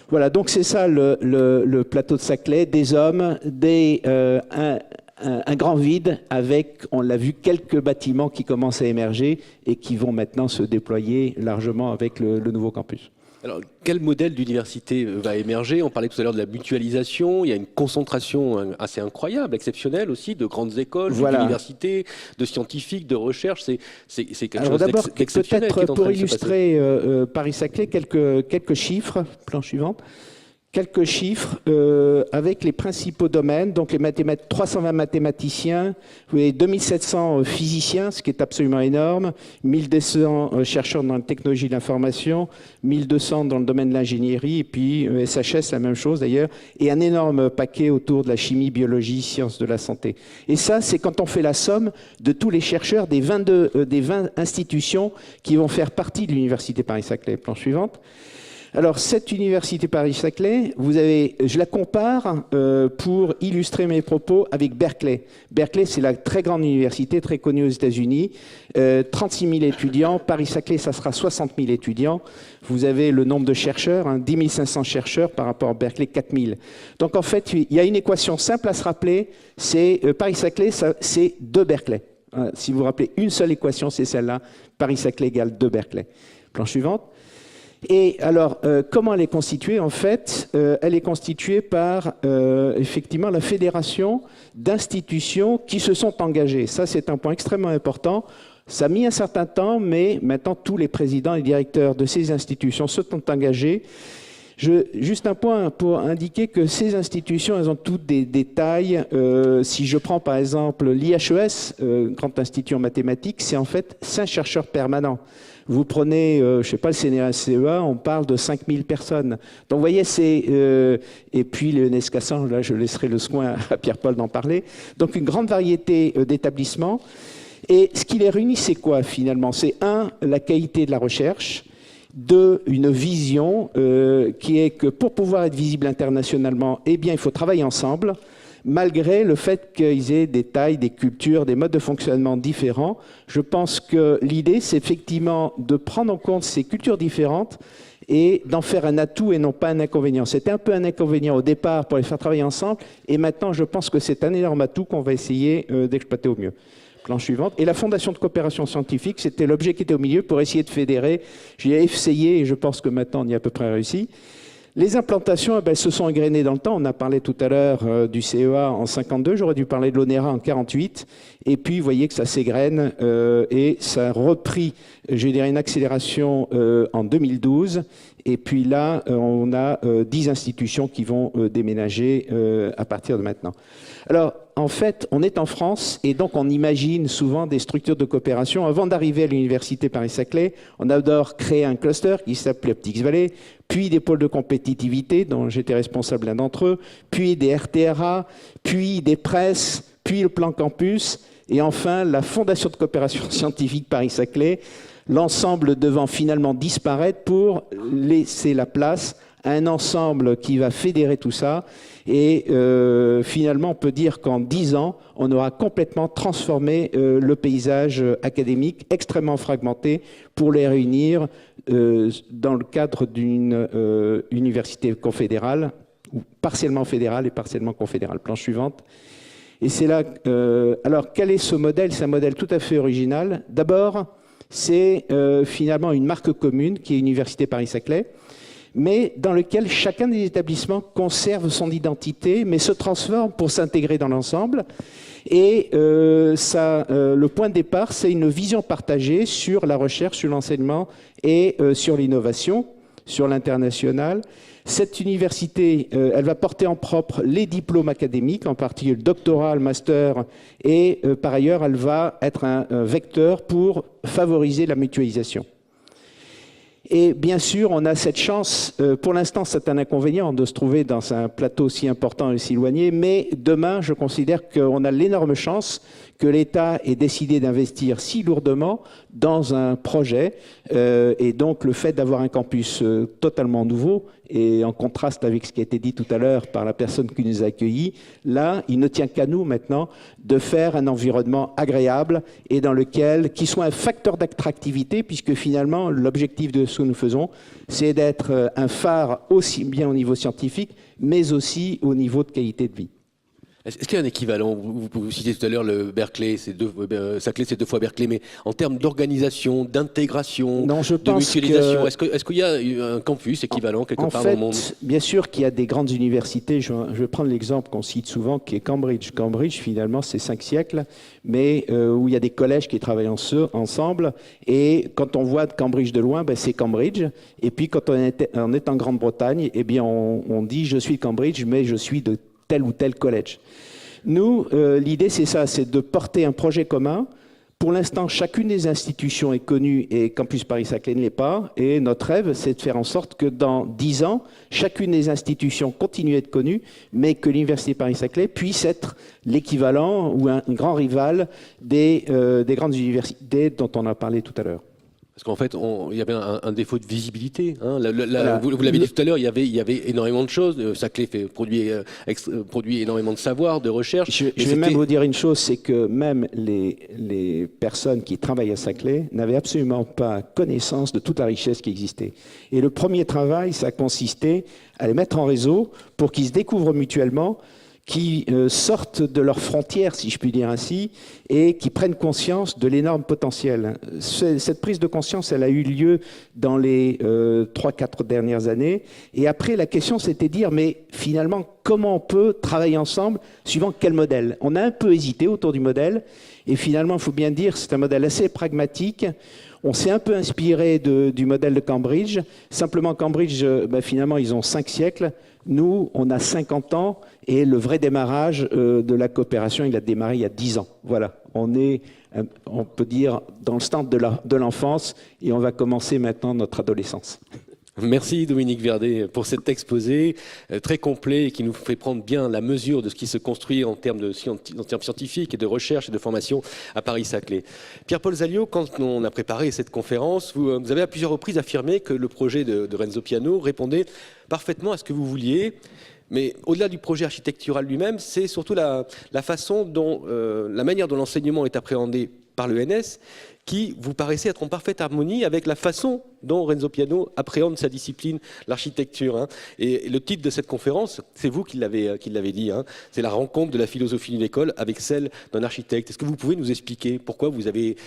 Voilà, donc c'est ça le plateau de Saclay, des hommes, un grand vide avec, on l'a vu, quelques bâtiments qui commencent à émerger et qui vont maintenant se déployer largement avec le nouveau campus. Alors, quel modèle d'université va émerger? On parlait tout à l'heure de la mutualisation. Il y a une concentration assez incroyable, exceptionnelle aussi, de grandes écoles, voilà, d'universités, de scientifiques, de recherche. C'est quelque chose Peut-être d'exceptionnel. pour illustrer Paris-Saclay, quelques chiffres. Plan suivant. quelques chiffres avec les principaux domaines. Donc les 320 mathématiciens, vous avez 2700 physiciens, ce qui est absolument énorme, 1200 chercheurs dans la technologie de l'information, 1200 dans le domaine de l'ingénierie, et puis SHS, la même chose d'ailleurs, et un énorme paquet autour de la chimie, biologie, sciences de la santé. Et ça, c'est quand on fait la somme de tous les chercheurs des 20 institutions qui vont faire partie de l'Université Paris-Saclay. Plan suivante. Alors, cette université Paris-Saclay, je la compare pour illustrer mes propos avec Berkeley. Berkeley, c'est la très grande université, très connue aux États-Unis. 36 000 étudiants. Paris-Saclay, ça sera 60 000 étudiants. Vous avez le nombre de chercheurs, 10 500 chercheurs par rapport à Berkeley, 4 000. Donc, en fait, il y a une équation simple à se rappeler. C'est Paris-Saclay, c'est 2 Berkeley. Si vous vous rappelez, une seule équation, c'est celle-là. Paris-Saclay égale 2 Berkeley. Planche suivante. Et alors, comment elle est constituée? En fait, elle est constituée par, effectivement, la fédération d'institutions qui se sont engagées. Ça, c'est un point extrêmement important. Ça a mis un certain temps, mais maintenant, tous les présidents et directeurs de ces institutions se sont engagés. Juste un point pour indiquer que ces institutions, elles ont toutes des tailles. Si je prends par exemple l'IHES, Grand Institut en mathématiques, c'est en fait 5 chercheurs permanents. Vous prenez, je ne sais pas, le CNRS-CEA, on parle de 5000 personnes. Donc vous voyez, et puis le NESCASSAN, là je laisserai le soin à Pierre-Paul d'en parler. Donc une grande variété d'établissements. Et ce qui les réunit, c'est quoi finalement? C'est 1, la qualité de la recherche. 2, une vision qui est que pour pouvoir être visible internationalement, eh bien, il faut travailler ensemble, malgré le fait qu'ils aient des tailles, des cultures, des modes de fonctionnement différents. Je pense que l'idée, c'est effectivement de prendre en compte ces cultures différentes et d'en faire un atout et non pas un inconvénient. C'était un peu un inconvénient au départ pour les faire travailler ensemble, et maintenant, je pense que c'est un énorme atout qu'on va essayer d'exploiter au mieux. Plan suivante. Et la Fondation de coopération scientifique, c'était l'objet qui était au milieu pour essayer de fédérer. J'ai essayé et je pense que maintenant on y a à peu près réussi. Les implantations, se sont égrenées dans le temps. On a parlé tout à l'heure du CEA en 52, j'aurais dû parler de l'ONERA en 48. Et puis, vous voyez que ça s'égrène et ça a repris, je dirais, une accélération en 2012. Et puis là, on a 10 institutions qui vont déménager à partir de maintenant. Alors, en fait, on est en France et donc on imagine souvent des structures de coopération. Avant d'arriver à l'université Paris-Saclay, on a d'abord créé un cluster qui s'appelait Optics Valley, puis des pôles de compétitivité dont j'étais responsable l'un d'entre eux, puis des RTRA, puis des presses, puis le plan campus et enfin la Fondation de coopération scientifique Paris-Saclay, l'ensemble devant finalement disparaître pour laisser la place à un ensemble qui va fédérer tout ça. Et finalement, on peut dire qu'en 10 ans, on aura complètement transformé le paysage académique, extrêmement fragmenté, pour les réunir dans le cadre d'une université confédérale, ou partiellement fédérale et partiellement confédérale. Planche suivante. Et c'est là... alors, quel est ce modèle? C'est un modèle tout à fait original. D'abord, c'est finalement une marque commune qui est Université Paris-Saclay, mais dans lequel chacun des établissements conserve son identité, mais se transforme pour s'intégrer dans l'ensemble. Et le point de départ, c'est une vision partagée sur la recherche, sur l'enseignement et sur l'innovation, sur l'international. Cette université, elle va porter en propre les diplômes académiques, en particulier le doctorat, le master, et par ailleurs, elle va être un vecteur pour favoriser la mutualisation. Et bien sûr, on a cette chance, pour l'instant c'est un inconvénient de se trouver dans un plateau si important et si éloigné, mais demain je considère qu'on a l'énorme chance que l'État ait décidé d'investir si lourdement dans un projet, et donc le fait d'avoir un campus totalement nouveau, et en contraste avec ce qui a été dit tout à l'heure par la personne qui nous a accueillis, là, il ne tient qu'à nous maintenant de faire un environnement agréable et dans lequel, qui soit un facteur d'attractivité, puisque finalement, l'objectif de ce que nous faisons, c'est d'être un phare aussi bien au niveau scientifique, mais aussi au niveau de qualité de vie. Est-ce qu'il y a un équivalent? Vous citez tout à l'heure le Berkeley, Saclay, c'est 2 fois Berkeley, mais en termes d'organisation, d'intégration, de mutualisation, est-ce qu'il y a un campus équivalent quelque part dans le monde? Bien sûr qu'il y a des grandes universités. Je vais prendre l'exemple qu'on cite souvent, qui est Cambridge. Cambridge, finalement, c'est 5 siècles, mais où il y a des collèges qui travaillent ensemble. Et quand on voit Cambridge de loin, c'est Cambridge. Et puis, quand on est en Grande-Bretagne, eh bien, on dit « je suis de Cambridge, mais je suis de tel ou tel collège ». Nous, l'idée, c'est ça, c'est de porter un projet commun. Pour l'instant, chacune des institutions est connue et Campus Paris-Saclay ne l'est pas. Et notre rêve, c'est de faire en sorte que dans 10 ans, chacune des institutions continue à être connue, mais que l'Université Paris-Saclay puisse être l'équivalent ou un grand rival des grandes universités dont on a parlé tout à l'heure. Parce qu'en fait, il y avait un défaut de visibilité. Hein. Voilà. Vous l'avez dit tout à l'heure, il y avait énormément de choses. Saclay produit énormément de savoir, de recherche. Je vais même vous dire une chose, c'est que même les personnes qui travaillent à Saclay n'avaient absolument pas connaissance de toute la richesse qui existait. Et le premier travail, ça a consisté à les mettre en réseau pour qu'ils se découvrent mutuellement, qui sortent de leurs frontières, si je puis dire ainsi, et qui prennent conscience de l'énorme potentiel. Cette prise de conscience, elle a eu lieu dans les 3-4 dernières années. Et après, la question, c'était de dire, mais finalement, comment on peut travailler ensemble, suivant quel modèle? On a un peu hésité autour du modèle, et finalement, il faut bien dire, c'est un modèle assez pragmatique. On s'est un peu inspiré du modèle de Cambridge. Simplement, Cambridge, finalement, ils ont 5 siècles. Nous, on a 50 ans et le vrai démarrage de la coopération, il a démarré il y a 10 ans. Voilà, on peut dire, dans le stand de l'enfance et on va commencer maintenant notre adolescence. Merci Dominique Verdet pour cet exposé très complet et qui nous fait prendre bien la mesure de ce qui se construit en termes scientifiques et de recherche et de formation à Paris-Saclay. Pierre-Paul Zaliot, quand on a préparé cette conférence, vous avez à plusieurs reprises affirmé que le projet de Renzo Piano répondait parfaitement à ce que vous vouliez. Mais au-delà du projet architectural lui-même, c'est surtout la façon dont, la manière dont l'enseignement est appréhendé par l'ENS qui vous paraissait être en parfaite harmonie avec la façon dont Renzo Piano appréhende sa discipline, l'architecture. Hein. Et le titre de cette conférence, c'est vous qui l'avez dit, hein, c'est la rencontre de la philosophie d'une école avec celle d'un architecte. Est-ce que vous pouvez nous expliquer pourquoi vous avez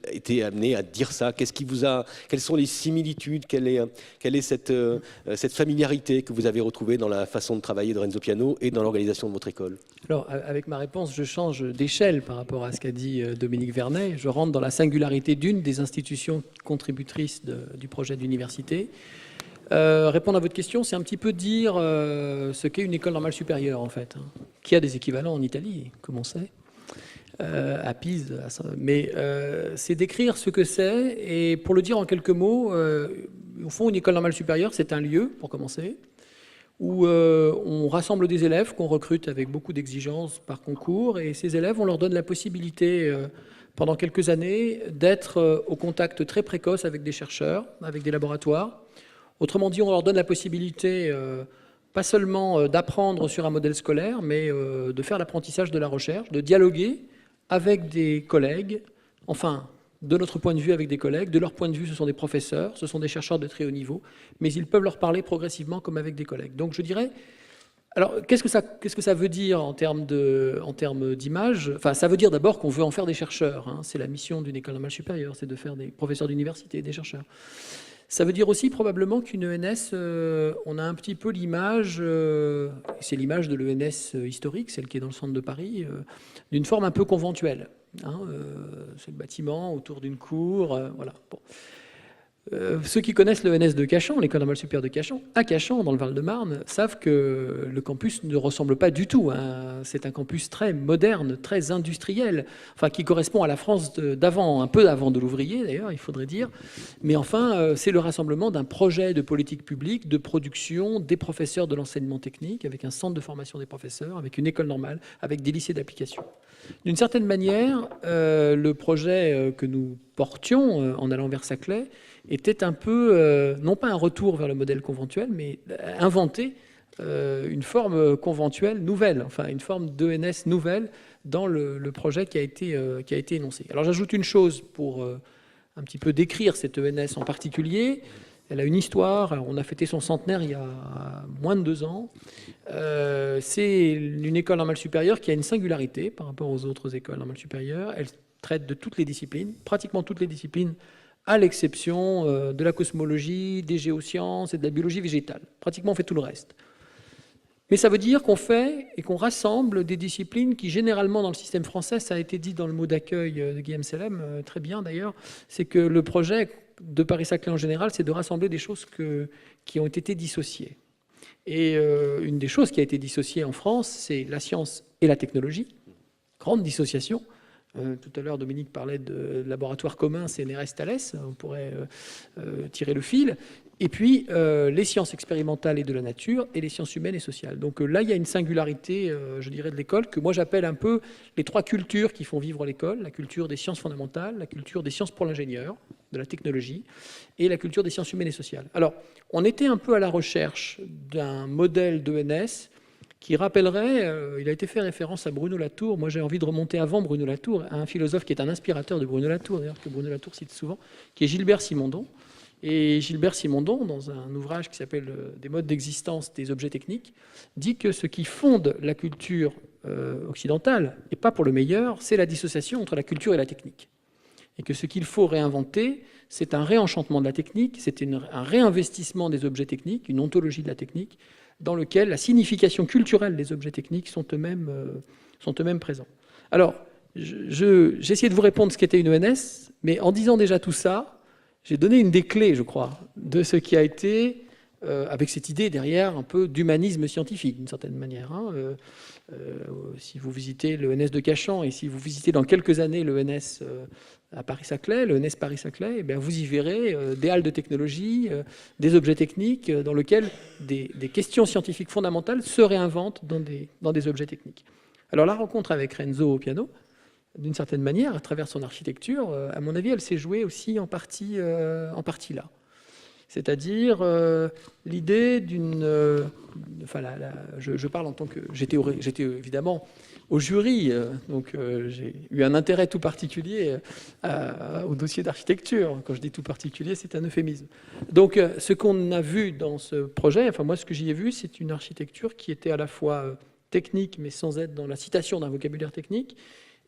été amené à dire ça? Quelles sont les similitudes? Quelle est cette familiarité que vous avez retrouvée dans la façon de travailler de Renzo Piano et dans l'organisation de votre école? Alors, avec ma réponse, je change d'échelle par rapport à ce qu'a dit Dominique Vernet. Je rentre dans la singularité d'une des institutions contributrices du projet d'université. Répondre à votre question, c'est un petit peu dire ce qu'est une école normale supérieure, en fait, hein, qui a des équivalents en Italie, comme on sait, à Pise. Mais c'est décrire ce que c'est, et pour le dire en quelques mots, au fond, une école normale supérieure, c'est un lieu, pour commencer, où on rassemble des élèves qu'on recrute avec beaucoup d'exigences par concours, et ces élèves, on leur donne la possibilité, pendant quelques années, d'être au contact très précoce avec des chercheurs, avec des laboratoires. Autrement dit, on leur donne la possibilité, pas seulement d'apprendre sur un modèle scolaire, mais de faire l'apprentissage de la recherche, de dialoguer avec des collègues, enfin, de notre point de vue avec des collègues, de leur point de vue, ce sont des professeurs, ce sont des chercheurs de très haut niveau, mais ils peuvent leur parler progressivement comme avec des collègues. Donc je dirais, alors qu'est-ce que ça veut dire en termes d'image? Enfin, ça veut dire d'abord qu'on veut en faire des chercheurs, hein. C'est la mission d'une école normale supérieure, c'est de faire des professeurs d'université, des chercheurs. Ça veut dire aussi probablement qu'une ENS, on a un petit peu l'image, c'est l'image de l'ENS historique, celle qui est dans le centre de Paris, d'une forme un peu conventuelle. Hein, c'est le bâtiment autour d'une cour, voilà. Bon. Ceux qui connaissent l'ENS de Cachan, l'école normale supérieure de Cachan, à Cachan, dans le Val-de-Marne, savent que le campus ne ressemble pas du tout. Hein. C'est un campus très moderne, très industriel, enfin qui correspond à la France d'avant, un peu avant de l'ouvrier d'ailleurs, il faudrait dire. Mais enfin, c'est le rassemblement d'un projet de politique publique, de production, des professeurs de l'enseignement technique, avec un centre de formation des professeurs, avec une école normale, avec des lycées d'application. D'une certaine manière, le projet que nous portions en allant vers Saclay était un peu, non pas un retour vers le modèle conventuel, mais inventer une forme conventuelle nouvelle, enfin une forme d'ENS nouvelle dans le projet qui a été énoncé. Alors j'ajoute une chose pour un petit peu décrire cette ENS en particulier, Elle a une histoire. On a fêté son centenaire il y a moins de 2 ans. C'est une école normale supérieure qui a une singularité par rapport aux autres écoles normales supérieures. Elle traite de toutes les disciplines, pratiquement toutes les disciplines, à l'exception de la cosmologie, des géosciences et de la biologie végétale. Pratiquement, on fait tout le reste. Mais ça veut dire qu'on fait et qu'on rassemble des disciplines qui, généralement, dans le système français, ça a été dit dans le mot d'accueil de Guillaume Sellem, très bien d'ailleurs, c'est que le projet de Paris-Saclay en général, c'est de rassembler des choses qui ont été dissociées. Et une des choses qui a été dissociée en France, c'est la science et la technologie. Grande dissociation. Tout à l'heure, Dominique parlait de laboratoire commun CNRS-Thales, on pourrait tirer le fil. Et puis, les sciences expérimentales et de la nature, et les sciences humaines et sociales. Donc là, il y a une singularité, je dirais, de l'école, que moi j'appelle un peu les 3 cultures qui font vivre l'école. La culture des sciences fondamentales, la culture des sciences pour l'ingénieur, de la technologie, et la culture des sciences humaines et sociales. Alors, on était un peu à la recherche d'un modèle d'ENS qui rappellerait, il a été fait référence à Bruno Latour. Moi, j'ai envie de remonter avant Bruno Latour, à un philosophe qui est un inspirateur de Bruno Latour, d'ailleurs, que Bruno Latour cite souvent, qui est Gilbert Simondon. Et Gilbert Simondon, dans un ouvrage qui s'appelle « Des modes d'existence des objets techniques », dit que ce qui fonde la culture occidentale, et pas pour le meilleur, c'est la dissociation entre la culture et la technique. Et que ce qu'il faut réinventer, c'est un réenchantement de la technique, c'est un réinvestissement des objets techniques, une ontologie de la technique, dans lequel la signification culturelle des objets techniques sont eux-mêmes présents. Alors, j'ai essayé de vous répondre ce qu'était une ENS, mais en disant déjà tout ça, j'ai donné une des clés, je crois, de ce qui a été, avec cette idée derrière, un peu d'humanisme scientifique, d'une certaine manière. Si vous visitez l'ENS de Cachan, et si vous visitez dans quelques années l'ENS à Paris-Saclay, l'ENS Paris-Saclay, eh bien vous y verrez des halles de technologie, des objets techniques, dans lesquels des questions scientifiques fondamentales se réinventent dans des objets techniques. Alors la rencontre avec Renzo au piano, d'une certaine manière, à travers son architecture, à mon avis, elle s'est jouée aussi en partie là. C'est-à-dire l'idée d'une... je parle en tant que... J'étais évidemment au jury, donc j'ai eu un intérêt tout particulier au dossier d'architecture. Quand je dis tout particulier, c'est un euphémisme. Donc ce qu'on a vu dans ce projet, enfin moi ce que j'y ai vu, c'est une architecture qui était à la fois technique, mais sans être dans la citation d'un vocabulaire technique,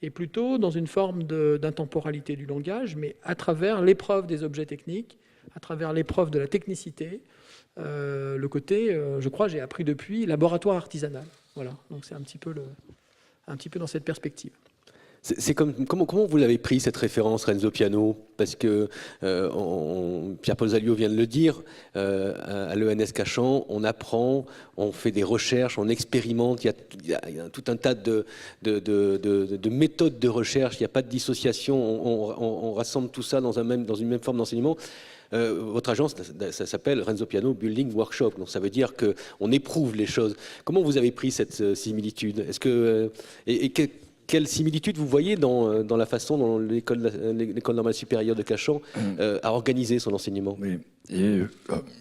et plutôt dans une forme d'intemporalité du langage, mais à travers l'épreuve des objets techniques, à travers l'épreuve de la technicité, le côté, je crois, j'ai appris depuis, laboratoire artisanal. Voilà, donc c'est un petit peu dans cette perspective. Comment vous l'avez pris, cette référence Renzo Piano? Parce que Pierre-Paul Zaliot vient de le dire, à l'ENS Cachan, on apprend, on fait des recherches, on expérimente, il y a tout un tas de méthodes de recherche, il n'y a pas de dissociation, on rassemble tout ça dans une même forme d'enseignement. Votre agence, ça s'appelle Renzo Piano Building Workshop, donc ça veut dire qu'on éprouve les choses. Comment vous avez pris cette similitude? Quelle similitude vous voyez dans la façon dont l'école normale supérieure de Cachan a organisé son enseignement? Oui,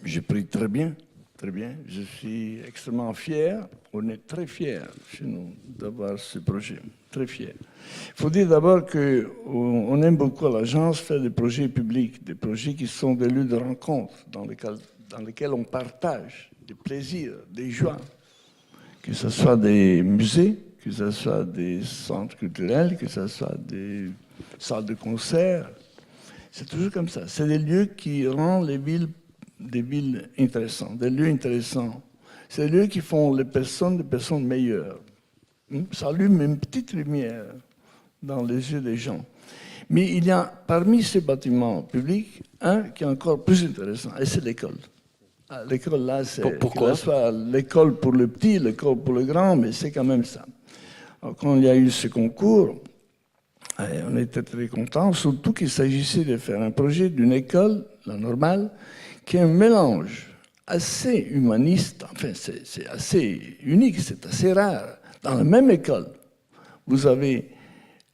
j'ai pris très bien, très bien. Je suis extrêmement fier, on est très fiers chez nous d'avoir ce projet, très fiers. Il faut dire d'abord qu'on aime beaucoup à l'agence faire des projets publics, des projets qui sont des lieux de rencontre, dans lesquels on partage des plaisirs, des joies, que ce soit des musées, que ce soit des centres culturels, que ce soit des salles de concert. C'est toujours comme ça. C'est des lieux qui rendent des villes intéressantes, des lieux intéressants. C'est des lieux qui font des personnes meilleures. Ça allume une petite lumière dans les yeux des gens. Mais il y a parmi ces bâtiments publics un qui est encore plus intéressant, et c'est l'école. L'école, là, c'est... Pourquoi? Que ce soit l'école pour le petit, l'école pour le grand, mais c'est quand même ça. Alors, quand il y a eu ce concours, on était très contents, surtout qu'il s'agissait de faire un projet d'une école, la normale, qui est un mélange assez humaniste, enfin c'est assez unique, c'est assez rare. Dans la même école, vous avez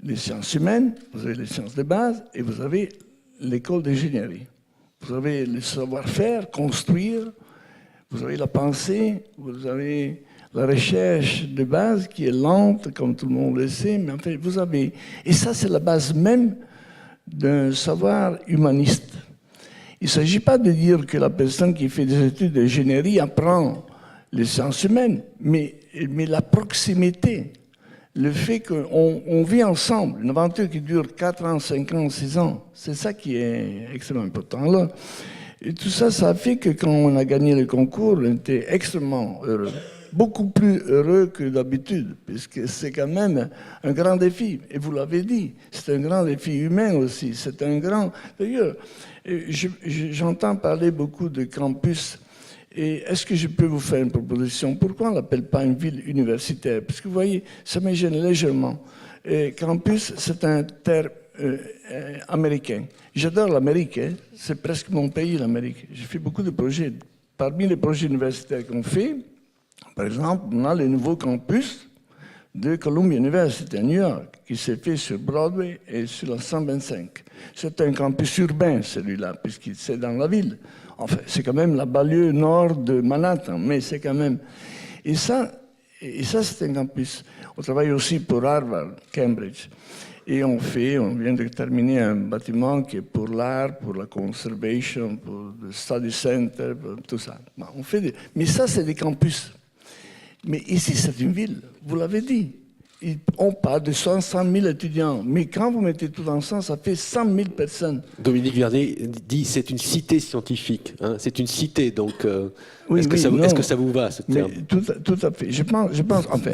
les sciences humaines, vous avez les sciences de base, et vous avez l'école d'ingénierie. Vous avez le savoir-faire, construire, vous avez la pensée, vous avez la recherche de base qui est lente, comme tout le monde le sait, mais en fait, vous avez... Et ça, c'est la base même d'un savoir humaniste. Il ne s'agit pas de dire que la personne qui fait des études d'ingénierie apprend les sciences humaines, mais la proximité, le fait qu'on vit ensemble, une aventure qui dure 4 ans, 5 ans, 6 ans, c'est ça qui est extrêmement important là. Et tout ça, ça a fait que quand on a gagné le concours, on était extrêmement heureux. Beaucoup plus heureux que d'habitude, puisque c'est quand même un grand défi. Et vous l'avez dit, c'est un grand défi humain aussi. C'est un grand... D'ailleurs, j'entends parler beaucoup de campus. Et est-ce que je peux vous faire une proposition? Pourquoi on ne l'appelle pas une ville universitaire? Parce que vous voyez, ça me gêne légèrement. Et campus, c'est un terme américain. J'adore l'Amérique, hein. C'est presque mon pays, l'Amérique. J'ai fait beaucoup de projets. Parmi les projets universitaires qu'on fait, par exemple, on a le nouveau campus de Columbia University à New York, qui s'est fait sur Broadway et sur la 125. C'est un campus urbain, celui-là, puisqu'il c'est dans la ville. Enfin, c'est quand même la banlieue nord de Manhattan, mais c'est quand même... Et ça c'est un campus. On travaille aussi pour Harvard, Cambridge. Et on vient de terminer un bâtiment qui est pour l'art, pour la conservation, pour le study center, pour tout ça. Bon, mais ça, c'est des campus. Mais ici, c'est une ville, vous l'avez dit. On parle de 100 000 étudiants, mais quand vous mettez tout ensemble, ça fait 100 000 personnes. Dominique Vernet dit c'est une cité scientifique, hein, c'est une cité, donc oui, est-ce que ça vous va, ce terme? Tout à fait. Je pense, enfin,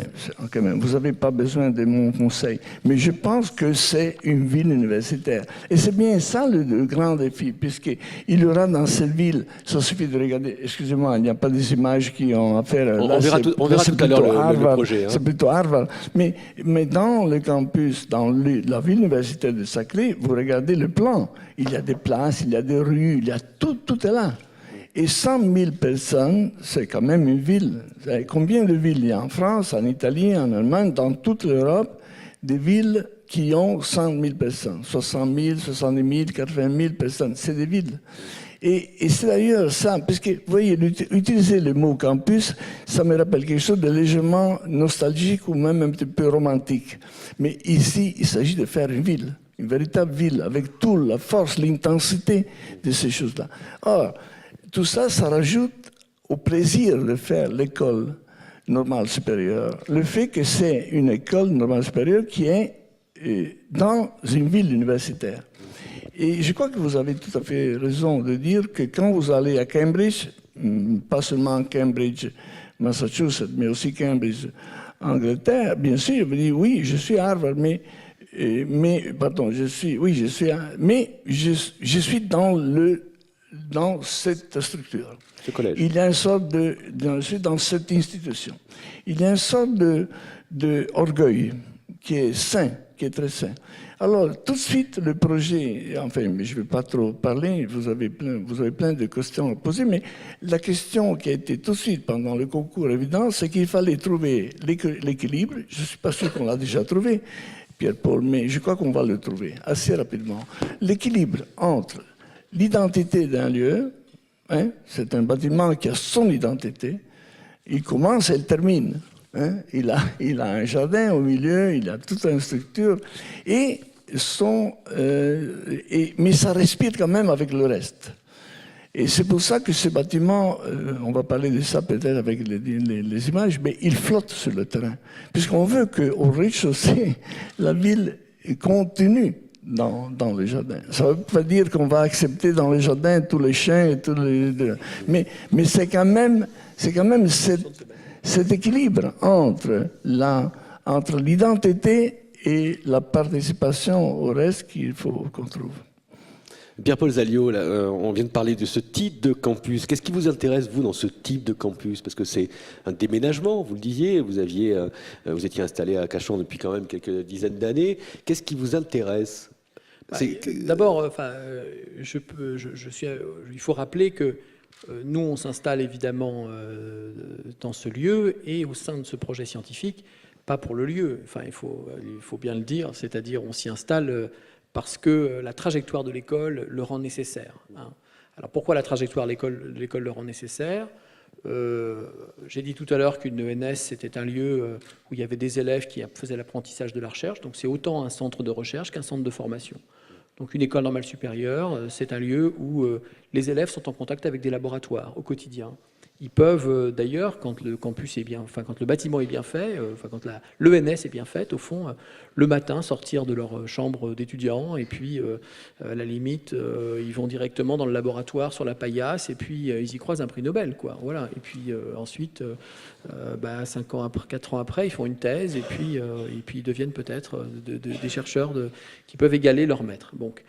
quand même, vous n'avez pas besoin de mon conseil, mais je pense que c'est une ville universitaire. Et c'est bien ça le grand défi, puisqu'il y aura dans cette ville, ça suffit de regarder, excusez-moi, il n'y a pas des images qui ont à faire. On verra tout à l'heure le projet. Hein. C'est plutôt Harvard. Mais dans le campus, dans la ville universitaire de Saclay, vous regardez le plan. Il y a des places, il y a des rues, il y a tout est là. Et 100 000 personnes, c'est quand même une ville. Combien de villes il y a en France, en Italie, en Allemagne, dans toute l'Europe, des villes qui ont 100 000 personnes, 60 000, 70 000, 80 000 personnes. C'est des villes. Et c'est d'ailleurs ça, parce que, vous voyez, utiliser le mot campus, ça me rappelle quelque chose de légèrement nostalgique ou même un petit peu romantique. Mais ici, il s'agit de faire une ville, une véritable ville, avec toute la force, l'intensité de ces choses-là. Or, tout ça, ça rajoute au plaisir de faire l'école normale supérieure. Le fait que c'est une école normale supérieure qui est dans une ville universitaire. Et je crois que vous avez tout à fait raison de dire que quand vous allez à Cambridge, pas seulement Cambridge, Massachusetts, mais aussi Cambridge, Angleterre, bien sûr, vous dites oui, je suis à Harvard, mais je suis dans cette structure. Ce collège. Il y a une sorte je suis dans cette institution. Il y a une sorte d'orgueil qui est sain, qui est très sain. Alors, tout de suite, le projet, enfin, mais je ne vais pas trop parler, vous avez plein de questions à poser, mais la question qui a été tout de suite pendant le concours évident, c'est qu'il fallait trouver l'équilibre. Je ne suis pas sûr qu'on l'a déjà trouvé, Pierre-Paul, mais je crois qu'on va le trouver assez rapidement. L'équilibre entre l'identité d'un lieu, hein, c'est un bâtiment qui a son identité, il commence et il termine. Hein, il a un jardin au milieu, il a toute une structure, mais ça respire quand même avec le reste. Et c'est pour ça que ce bâtiment, on va parler de ça peut-être avec les images, mais il flotte sur le terrain. Puisqu'on veut qu'au rez-de-chaussée, la ville continue dans le jardin. Ça ne veut pas dire qu'on va accepter dans le jardin tous les chiens et tous les... Mais c'est quand même cet équilibre entre l'identité et la participation au reste qu'il faut qu'on trouve. Pierre-Paul Zaliot, là, on vient de parler de ce type de campus. Qu'est-ce qui vous intéresse, vous, dans ce type de campus? Parce que c'est un déménagement, vous le disiez, vous étiez installé à Cachan depuis quand même quelques dizaines d'années. Qu'est-ce qui vous intéresse? D'abord, il faut rappeler que nous, on s'installe évidemment dans ce lieu et au sein de ce projet scientifique, pas pour le lieu, enfin, il faut bien le dire, c'est-à-dire on s'y installe parce que la trajectoire de l'école le rend nécessaire. Hein. Alors pourquoi la trajectoire de l'école le rend nécessaire? J'ai dit tout à l'heure qu'une ENS, c'était un lieu où il y avait des élèves qui faisaient l'apprentissage de la recherche, donc c'est autant un centre de recherche qu'un centre de formation. Donc une école normale supérieure, c'est un lieu où les élèves sont en contact avec des laboratoires au quotidien. Ils peuvent d'ailleurs, quand le campus est bien, enfin quand le bâtiment est bien fait, quand l'ENS est bien faite, au fond, le matin sortir de leur chambre d'étudiants et puis à la limite ils vont directement dans le laboratoire sur la paillasse et puis ils y croisent un prix Nobel, quoi. Voilà. Et puis ensuite, 5 ans après, 4 ans après, ils font une thèse et puis ils deviennent peut-être des chercheurs qui peuvent égaler leur maître. Donc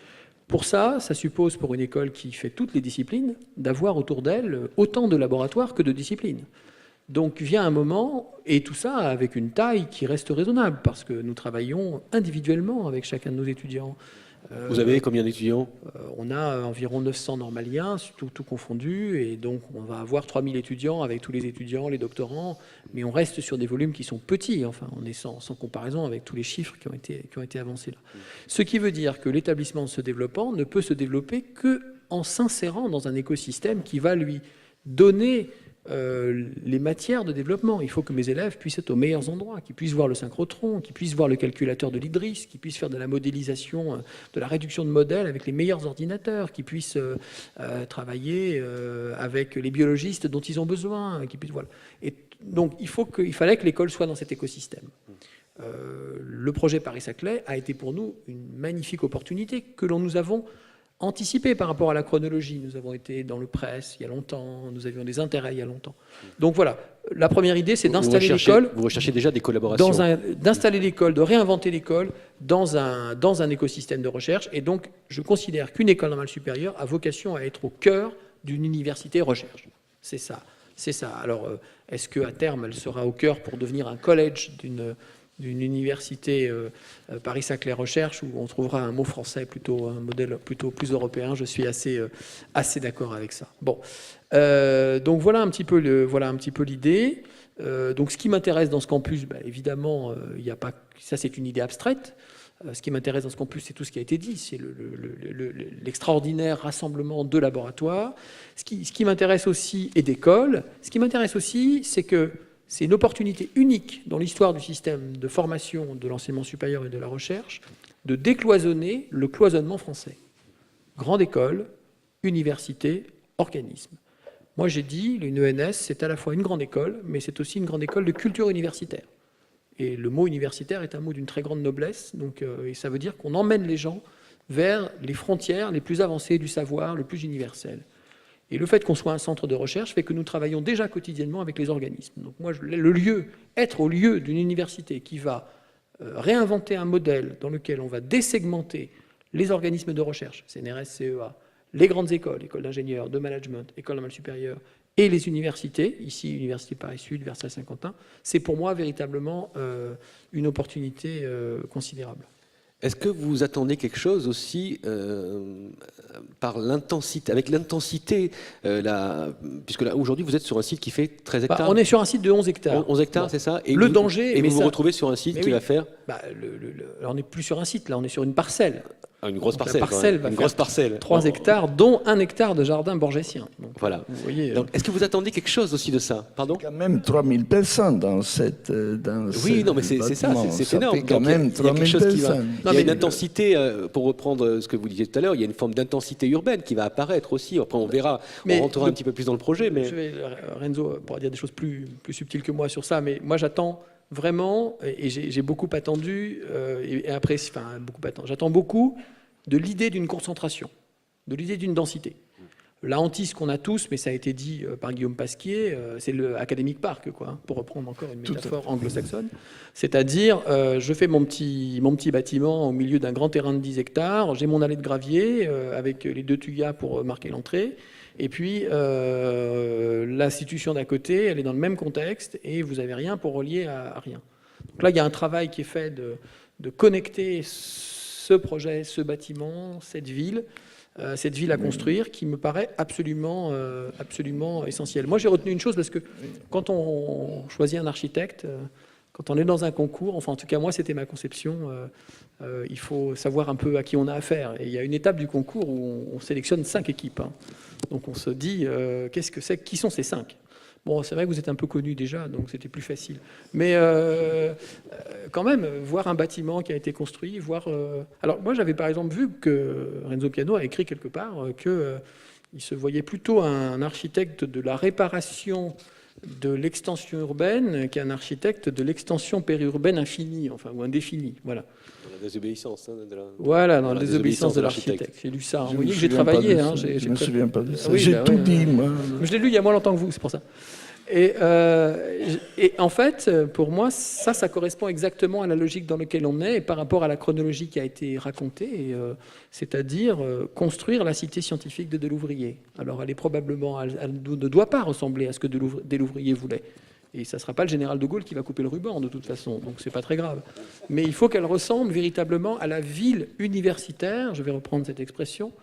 pour ça, ça suppose pour une école qui fait toutes les disciplines d'avoir autour d'elle autant de laboratoires que de disciplines. Donc vient un moment, et tout ça avec une taille qui reste raisonnable, parce que nous travaillons individuellement avec chacun de nos étudiants. Vous avez combien d'étudiants ? On a environ 900 normaliens, tout confondu, et donc on va avoir 3000 étudiants avec tous les étudiants, les doctorants, mais on reste sur des volumes qui sont petits, enfin on est sans comparaison avec tous les chiffres qui ont été avancés là. Ce qui veut dire que l'établissement se développant ne peut se développer qu'en s'insérant dans un écosystème qui va lui donner les matières de développement. Il faut que mes élèves puissent être aux meilleurs endroits, qu'ils puissent voir le synchrotron, qu'ils puissent voir le calculateur de l'IDRIS, qu'ils puissent faire de la modélisation, de la réduction de modèles avec les meilleurs ordinateurs, qu'ils puissent travailler avec les biologistes dont ils ont besoin, qu'ils puissent, voilà. Et donc il fallait que l'école soit dans cet écosystème. Le projet Paris-Saclay a été pour nous une magnifique opportunité que nous avons anticipé par rapport à la chronologie. Nous avons été dans le presse il y a longtemps, nous avions des intérêts il y a longtemps. Donc voilà, la première idée, c'est d'installer l'école. Vous recherchez déjà des collaborations. D'installer l'école, de réinventer l'école dans un écosystème de recherche. Et donc, je considère qu'une école normale supérieure a vocation à être au cœur d'une université recherche. C'est ça. C'est ça. Alors, est-ce qu'à terme, elle sera au cœur pour devenir un collège d'une université Paris-Saclay Recherche, où on trouvera un mot français plutôt, un modèle plutôt plus européen. Je suis assez d'accord avec ça. Bon, donc voilà un petit peu l'idée. Donc ce qui m'intéresse dans ce campus, évidemment, il n'y a pas, ça c'est une idée abstraite. Ce qui m'intéresse dans ce campus, c'est tout ce qui a été dit, c'est l'extraordinaire rassemblement de laboratoires. Ce qui m'intéresse aussi, et d'écoles, ce qui m'intéresse aussi, c'est que c'est une opportunité unique dans l'histoire du système de formation de l'enseignement supérieur et de la recherche de décloisonner le cloisonnement français. Grande école, université, organisme. Moi j'ai dit, une ENS, c'est à la fois une grande école, mais c'est aussi une grande école de culture universitaire. Et le mot universitaire est un mot d'une très grande noblesse, donc, et ça veut dire qu'on emmène les gens vers les frontières les plus avancées du savoir, le plus universel. Et le fait qu'on soit un centre de recherche fait que nous travaillons déjà quotidiennement avec les organismes. Donc moi, être au lieu d'une université qui va réinventer un modèle dans lequel on va désegmenter les organismes de recherche, CNRS, CEA, les grandes écoles, écoles d'ingénieurs, de management, écoles normales supérieures, et les universités, ici Université Paris-Sud, Versailles-Saint-Quentin, c'est pour moi véritablement une opportunité considérable. Est-ce que vous attendez quelque chose aussi par l'intensité, avec l'intensité, puisque là aujourd'hui vous êtes sur un site qui fait 13 hectares. On est sur un site de 11 hectares. 11 hectares, bon. C'est ça. Et le danger. Et vous vous retrouvez sur un site qui va faire. On n'est plus sur un site, là, on est sur une parcelle. Une grosse parcelle. Une grosse parcelle. 3 hectares, dont 1 hectare de jardin borgésien. Donc, voilà. Vous voyez, donc, est-ce que vous attendez quelque chose aussi de ça? Pardon? Il y a quand même 3000 personnes dans cette. Oui, non, mais c'est ça, c'est énorme. Quand même 3000 personnes. Il y a une intensité, pour reprendre ce que vous disiez tout à l'heure, il y a une forme d'intensité urbaine qui va apparaître aussi. Après, on verra, on rentrera un petit peu plus dans le projet. Mais... Renzo pourra dire des choses plus subtiles que moi sur ça, mais moi j'attends vraiment, et j'ai beaucoup attendu, et après, enfin, j'attends beaucoup de l'idée d'une concentration, de l'idée d'une densité. La hantise qu'on a tous, mais ça a été dit par Guillaume Pasquier, c'est le Academic Park, quoi, pour reprendre encore une métaphore anglo-saxonne. C'est-à-dire, je fais mon petit bâtiment au milieu d'un grand terrain de 10 hectares, j'ai mon allée de gravier avec les 2 tuyas pour marquer l'entrée, et puis l'institution d'à côté, elle est dans le même contexte, et vous n'avez rien pour relier à rien. Donc là, il y a un travail qui est fait de connecter ce projet, ce bâtiment, cette ville à construire, qui me paraît absolument essentielle. Moi, j'ai retenu une chose, parce que quand on choisit un architecte, quand on est dans un concours, enfin en tout cas moi c'était ma conception, il faut savoir un peu à qui on a affaire. Et il y a une étape du concours où on sélectionne 5 équipes. Hein. Donc on se dit, qu'est-ce que c'est, qui sont ces 5 ? Bon, c'est vrai que vous êtes un peu connu déjà, donc c'était plus facile. Mais quand même, voir un bâtiment qui a été construit, voir... Alors moi, j'avais par exemple vu que Renzo Piano a écrit quelque part qu'il se voyait plutôt un architecte de la réparation de l'extension urbaine qu'un architecte de l'extension périurbaine infinie, enfin, ou indéfinie, voilà. Dans la désobéissance. Voilà, dans la désobéissance de l'architecte. J'ai lu ça. Vous voyez que j'ai travaillé. Je ne me souviens pas de ça. Oui, J'ai bah, tout ouais, dit, moi. Je l'ai lu il y a moins longtemps que vous, c'est pour ça. Et en fait, pour moi, ça correspond exactement à la logique dans laquelle on est et par rapport à la chronologie qui a été racontée, c'est-à-dire construire la cité scientifique de Delouvrier. Alors, elle est probablement, elle ne doit pas ressembler à ce que Delouvrier voulait. Et ça ne sera pas le général de Gaulle qui va couper le ruban, de toute façon, donc c'est pas très grave. Mais il faut qu'elle ressemble véritablement à la ville universitaire, je vais reprendre cette expression,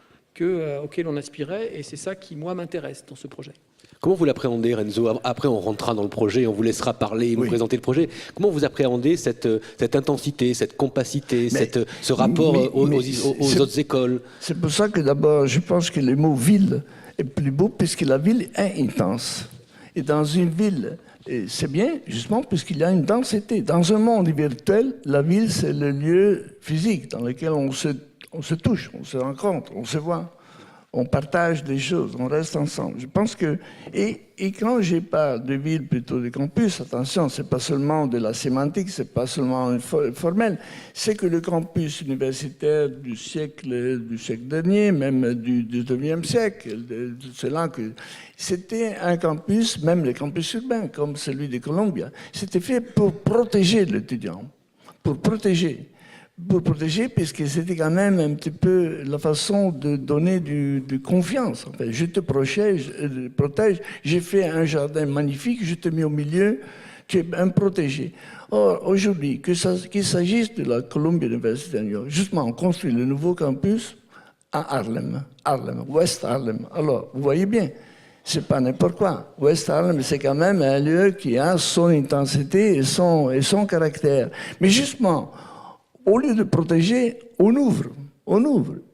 auquel on aspirait, et c'est ça qui, moi, m'intéresse dans ce projet. Comment vous l'appréhendez, Renzo? Après, on rentrera dans le projet, on vous laissera parler et nous présenter le projet. Comment vous appréhendez cette intensité, cette compacité, ce rapport aux autres écoles? C'est pour ça que d'abord, je pense que le mot « ville » est plus beau, puisque la ville est intense. Et dans une ville, c'est bien, justement, puisqu'il y a une densité. Dans un monde virtuel, la ville, c'est le lieu physique dans lequel on se touche, on se rencontre, on se voit. On partage des choses, on reste ensemble. Je pense que... Et quand je parle de ville plutôt de campus, attention, c'est pas seulement de la sémantique, c'est pas seulement formel, c'est que le campus universitaire du siècle dernier, même du 19e siècle, c'est là que... C'était un campus, même les campus urbains, comme celui de Columbia, c'était fait pour protéger l'étudiant, pour protéger, puisque c'était quand même un petit peu la façon de donner de confiance. En fait, je te protège, j'ai fait un jardin magnifique, je te mets au milieu, tu es un protégé. Or, aujourd'hui, qu'il s'agisse de la Columbia University de New York, justement, on construit le nouveau campus à Harlem, West Harlem. Alors, vous voyez bien, c'est pas n'importe quoi. West Harlem, c'est quand même un lieu qui a son intensité et son caractère. Mais justement, au lieu de protéger, on ouvre.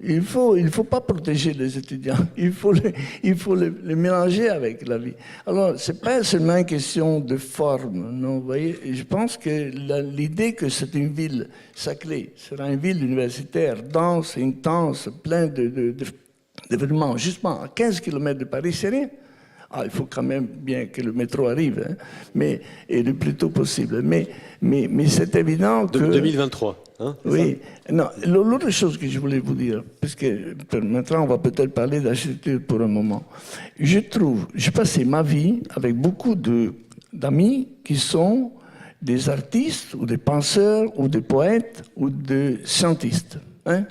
Il faut pas protéger les étudiants. Il faut les mélanger avec la vie. Alors, c'est pas seulement une question de forme, non, vous voyez. Et je pense que l'idée que c'est une ville Saclay sera une ville universitaire, dense, intense, plein d'événements, justement à 15 km de Paris, c'est rien. Ah, il faut quand même bien que le métro arrive, hein, et le plus tôt possible. Mais c'est évident que... 2023, hein, oui. Non, l'autre chose que je voulais vous dire, parce que maintenant on va peut-être parler d'architecture pour un moment. J'ai passé ma vie avec beaucoup d'amis qui sont des artistes, ou des penseurs, ou des poètes, ou des scientistes, hein,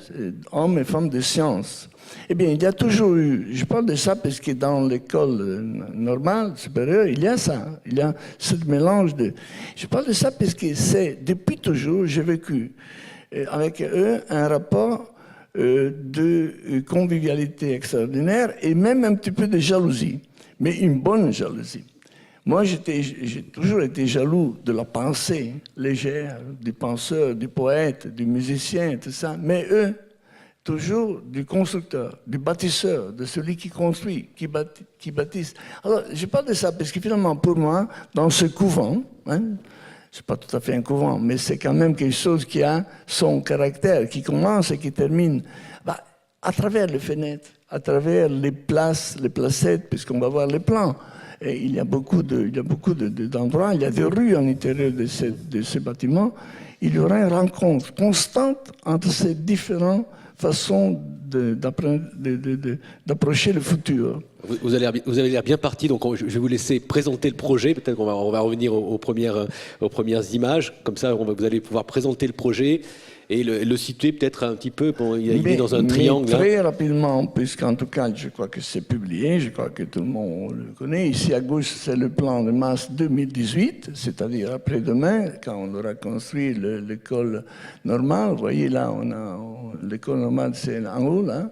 hommes et femmes de sciences. Eh bien, il y a toujours eu, je parle de ça parce que dans l'école normale, supérieure, il y a ça, il y a ce mélange de... Je parle de ça parce que depuis toujours, j'ai vécu avec eux un rapport de convivialité extraordinaire et même un petit peu de jalousie, mais une bonne jalousie. Moi, j'ai toujours été jaloux de la pensée légère, du penseur, du poète, du musicien, tout ça, mais eux, toujours du constructeur, du bâtisseur, de celui qui construit, qui bâtisse. Alors, je parle de ça parce que finalement, pour moi, dans ce couvent, hein, c'est pas tout à fait un couvent, mais c'est quand même quelque chose qui a son caractère, qui commence et qui termine à travers les fenêtres, à travers les placettes, puisqu'on va voir les plans. Et il y a beaucoup d'endroits, il y a des rues à l'intérieur de ces bâtiments. Il y aura une rencontre constante entre ces différents façon d'approcher le futur. Vous avez l'air bien parti, donc je vais vous laisser présenter le projet. Peut-être qu'on va revenir aux premières images. Comme ça, vous allez pouvoir présenter le projet et le situer peut-être un petit peu. Bon, il est dans un triangle. Très rapidement, puisqu'en tout cas, je crois que c'est publié, je crois que tout le monde le connaît. Ici à gauche, c'est le plan de mars 2018, c'est-à-dire après-demain, quand on aura construit l'école normale. Vous voyez là, l'école normale, c'est en haut, là.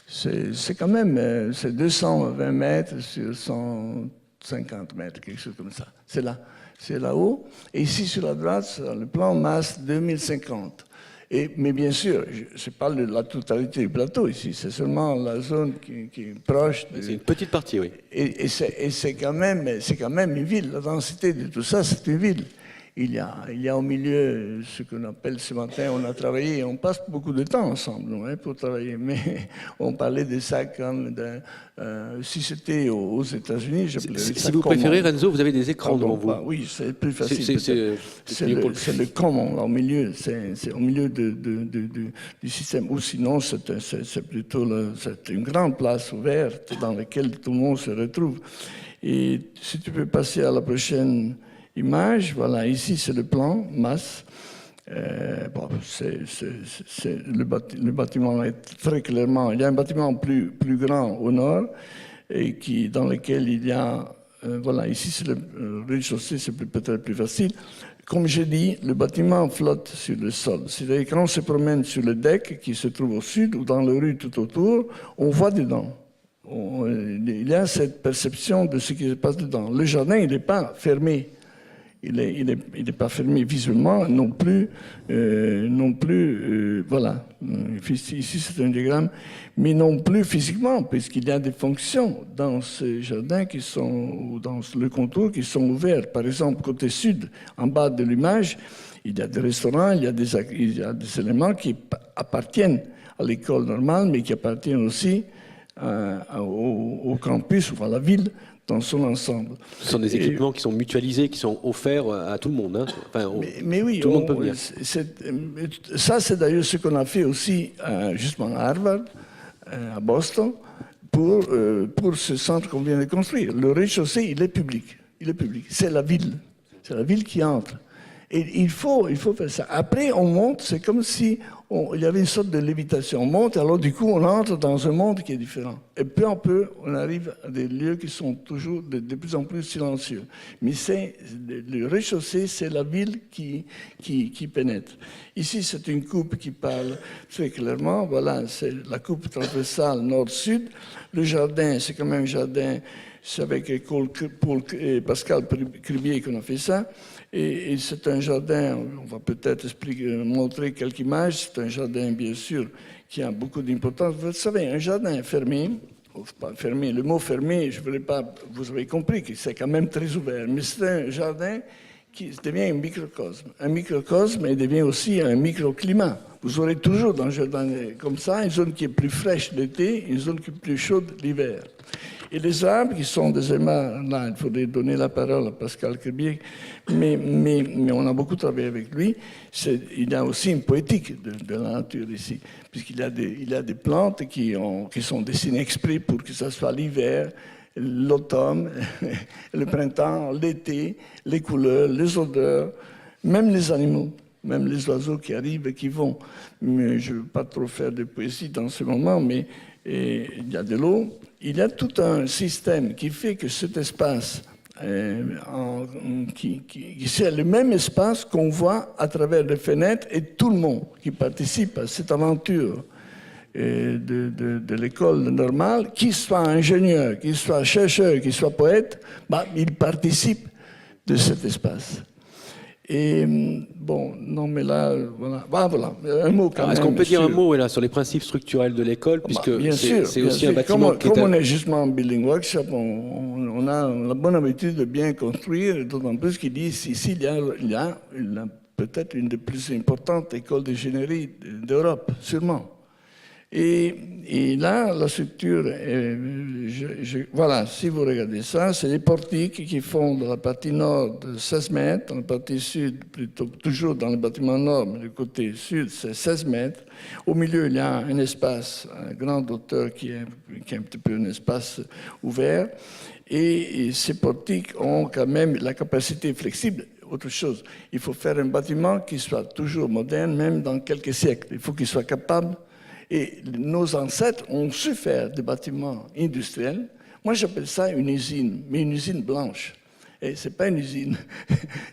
C'est quand même, c'est 220 mètres sur 150 mètres, quelque chose comme ça. C'est là, c'est là-haut. Et ici, sur la droite, c'est le plan mars 2050. Mais bien sûr, je parle de la totalité du plateau ici, c'est seulement la zone qui est proche. C'est une petite partie, oui. Et c'est quand même une ville. La densité de tout ça, c'est une ville. Il y a au milieu ce qu'on appelle ce matin, on a travaillé, on passe beaucoup de temps ensemble pour travailler, mais on parlait de ça comme si c'était aux États-Unis, j'appellerais ça. Si vous préférez, Renzo, vous avez des écrans devant vous. Oui, c'est plus facile. C'est le common, là, au milieu, c'est au milieu du système. Ou sinon, c'est plutôt c'est une grande place ouverte dans laquelle tout le monde se retrouve. Et si tu peux passer à la prochaine image, voilà, ici c'est le plan, masse. Le bâtiment est très clairement. Il y a un bâtiment plus grand au nord, et dans lequel il y a. Voilà, ici c'est le rez-de-chaussée, c'est peut-être plus facile. Comme j'ai dit, le bâtiment flotte sur le sol. C'est-à-dire quand on se promène sur le deck qui se trouve au sud ou dans les rues tout autour, on voit dedans. Il y a cette perception de ce qui se passe dedans. Le jardin, il n'est pas fermé. Il n'est pas fermé visuellement non plus. Voilà. Ici, c'est un diagramme. Mais non plus physiquement, puisqu'il y a des fonctions dans ce jardin ou dans le contour qui sont ouvertes. Par exemple, côté sud, en bas de l'image, il y a des restaurants, il y a des éléments qui appartiennent à l'école normale, mais qui appartiennent aussi au campus ou à la ville dans son ensemble. Ce sont des équipements qui sont mutualisés, qui sont offerts à tout le monde. Hein. Enfin, mais oui, tout le monde peut venir. Ça, c'est d'ailleurs ce qu'on a fait aussi justement à Harvard, à Boston, pour ce centre qu'on vient de construire. Le rez-de-chaussée, il est public. C'est la ville. C'est la ville qui entre. Et il faut faire ça. Après, on monte, c'est comme si il y avait une sorte de lévitation. On monte, alors du coup, on entre dans un monde qui est différent. Et peu à peu, on arrive à des lieux qui sont toujours de plus en plus silencieux. Mais le rez-de-chaussée, c'est la ville qui pénètre. Ici, c'est une coupe qui parle très clairement. Voilà, c'est la coupe transversale nord-sud. Le jardin, c'est quand même un jardin. C'est avec Paul et Pascal Cribier qu'on a fait ça. Et c'est un jardin, on va peut-être montrer quelques images, c'est un jardin bien sûr qui a beaucoup d'importance. Vous savez, un jardin fermé, pas fermé, le mot fermé, je ne voulais pas, vous avez compris que c'est quand même très ouvert, mais c'est un jardin qui devient un microcosme. Un microcosme, il devient aussi un microclimat. Vous aurez toujours dans un jardin comme ça une zone qui est plus fraîche l'été, une zone qui est plus chaude l'hiver. Et les arbres qui sont des aimants, là, il faudrait donner la parole à Pascal Cribier, mais on a beaucoup travaillé avec lui. Il y a aussi une poétique de la nature ici, puisqu'il y a des plantes qui sont dessinées exprès pour que ça soit l'hiver, l'automne, le printemps, l'été, les couleurs, les odeurs, même les animaux. Même les oiseaux qui arrivent et qui vont. Mais je ne veux pas trop faire de poésie dans ce moment, mais il y a de l'eau. Il y a tout un système qui fait que cet espace, c'est le même espace qu'on voit à travers les fenêtres, et tout le monde qui participe à cette aventure de l'école normale, qu'il soit ingénieur, qu'il soit chercheur, qu'il soit poète, il participe de cet espace. Et bon, non, mais là, voilà, un mot quand même. Est-ce qu'on peut dire un mot là, sur les principes structurels de l'école, puisque c'est aussi un bâtiment comme on est justement en building workshop, on a la bonne habitude de bien construire, d'autant plus qu'il dit ici, il y a peut-être une des plus importantes écoles d'ingénierie d'Europe, sûrement. Et là, la structure, voilà, si vous regardez ça, c'est les portiques qui font de la partie nord de 16 mètres, dans la partie sud, plutôt toujours dans le bâtiment nord, mais du côté sud, c'est 16 mètres. Au milieu, il y a un espace, un grand hauteur qui est un petit peu un espace ouvert. Et ces portiques ont quand même la capacité flexible. Autre chose, il faut faire un bâtiment qui soit toujours moderne, même dans quelques siècles. Il faut qu'il soit capable. Et nos ancêtres ont su faire des bâtiments industriels. Moi, j'appelle ça une usine, mais une usine blanche. Et ce n'est pas une usine.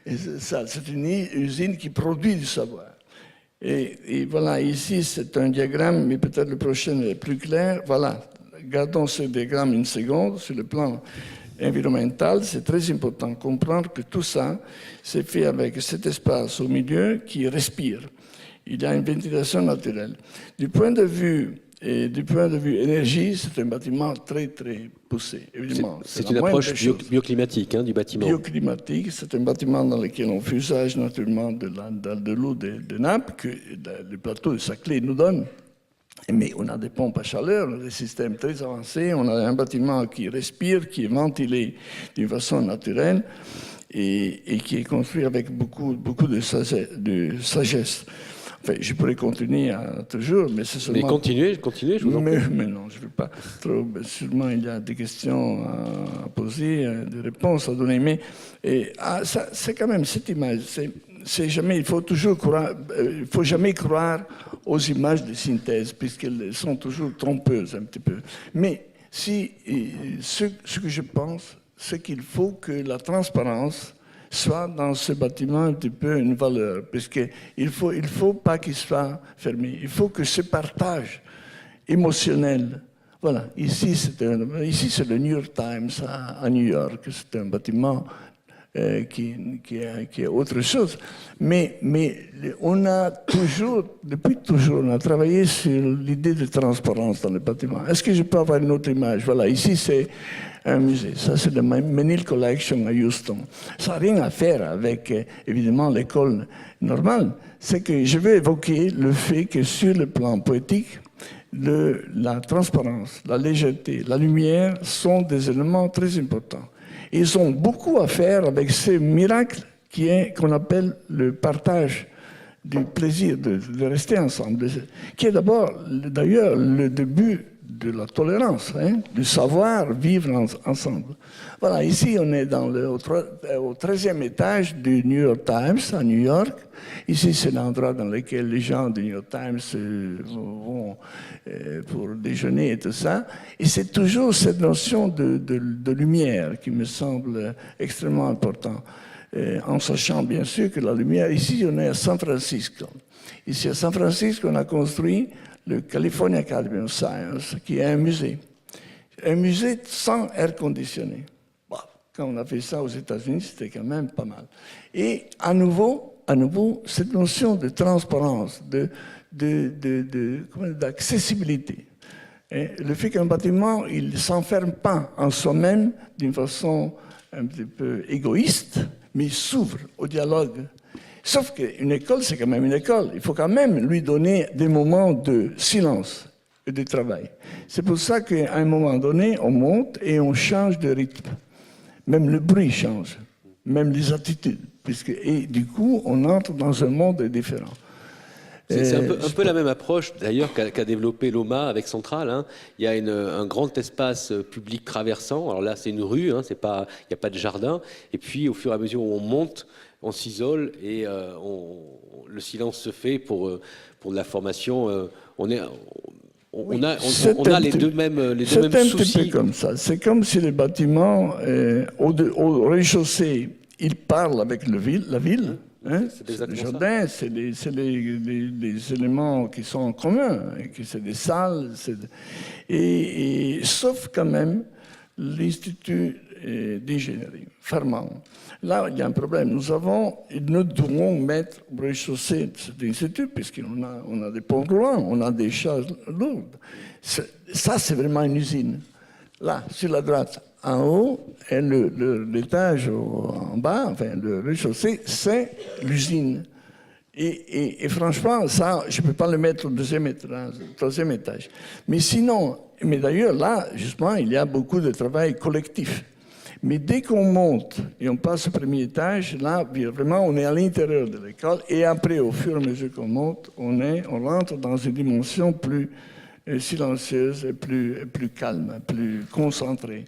C'est une usine qui produit du savoir. Et voilà, ici, c'est un diagramme, mais peut-être le prochain est plus clair. Voilà, gardons ce diagramme une seconde. Sur le plan environnemental, c'est très important de comprendre que tout ça, c'est fait avec cet espace au milieu qui respire. il y a une ventilation naturelle. Du point de vue énergie, c'est un bâtiment très, très poussé, évidemment. C'est une approche bioclimatique du bâtiment. Bioclimatique, c'est un bâtiment dans lequel on fait usage naturellement de l'eau de nappe que le plateau de Saclay nous donne. Mais on a des pompes à chaleur, on a des systèmes très avancés, on a un bâtiment qui respire, qui est ventilé d'une façon naturelle et qui est construit avec beaucoup de sagesse. Enfin, je pourrais continuer toujours, mais c'est seulement... Mais continuez, je vous en prie. Mais non, je ne veux pas trop. Sûrement, il y a des questions à poser, des réponses à donner. Mais c'est quand même cette image. C'est jamais, il faut jamais croire aux images de synthèse, puisqu'elles sont toujours trompeuses un petit peu. Mais ce que je pense, c'est qu'il faut que la transparence soit dans ce bâtiment un petit peu une valeur, puisqu'il faut pas qu'il soit fermé. Il faut que ce partage émotionnel, voilà, ici c'est le New York Times à New York, c'est un bâtiment qui est autre chose. Mais on a toujours, depuis toujours, on a travaillé sur l'idée de transparence dans le bâtiment. Est-ce que je peux avoir une autre image? Voilà, ici c'est un musée. Ça, c'est le Menil Collection à Houston. Ça n'a rien à faire avec, évidemment, l'école normale. C'est que je veux évoquer le fait que sur le plan poétique, la transparence, la légèreté, la lumière sont des éléments très importants. Ils ont beaucoup à faire avec ce miracle qu'on appelle le partage du plaisir de rester ensemble, qui est d'abord, d'ailleurs, le début de la tolérance, du savoir vivre ensemble. Voilà, ici on est au 13e étage du New York Times à New York. Ici c'est l'endroit dans lequel les gens du New York Times vont pour déjeuner et tout ça. Et c'est toujours cette notion de lumière qui me semble extrêmement importante. En sachant bien sûr que la lumière, ici on est à San Francisco. Ici à San Francisco on a construit le California Academy of Science, qui est un musée sans air conditionné. Bon, quand on a fait ça aux États-Unis, c'était quand même pas mal. Et à nouveau, cette notion de transparence, d'accessibilité. Le fait qu'un bâtiment, il ne s'enferme pas en soi-même d'une façon un petit peu égoïste, mais il s'ouvre au dialogue. Sauf qu'une école, c'est quand même une école. Il faut quand même lui donner des moments de silence et de travail. C'est pour ça qu'à un moment donné, on monte et on change de rythme. Même le bruit change, même les attitudes. Et du coup, on entre dans un monde différent. C'est un peu la même approche, d'ailleurs, qu'a développé l'OMA avec Centrale. Il y a un grand espace public traversant. Alors là, c'est une rue, il n'y a pas de jardin. Et puis, au fur et à mesure où on monte, on s'isole et le silence se fait pour de la formation. On a les deux mêmes soucis. C'est un petit peu comme ça. C'est comme si les bâtiments, au rez-de-chaussée, ils parlent avec la ville. C'est le jardin, c'est des éléments qui sont communs, c'est des salles. Sauf quand même l'Institut d'ingénierie, Farman. Là, il y a un problème. Nous devons mettre au rez-de-chaussée de cet institut, puisqu'on a des ponts roulants, on a des charges lourdes. Ça, c'est vraiment une usine. Là, sur la droite, en haut, et l'étage en bas, enfin, le rez-de-chaussée, c'est l'usine. Et franchement, ça, je ne peux pas le mettre au troisième étage. Mais d'ailleurs, là, justement, il y a beaucoup de travail collectif. Mais dès qu'on monte et on passe au premier étage, là, vraiment, on est à l'intérieur de l'école. Et après, au fur et à mesure qu'on monte, on rentre dans une dimension plus silencieuse et plus calme, plus concentrée.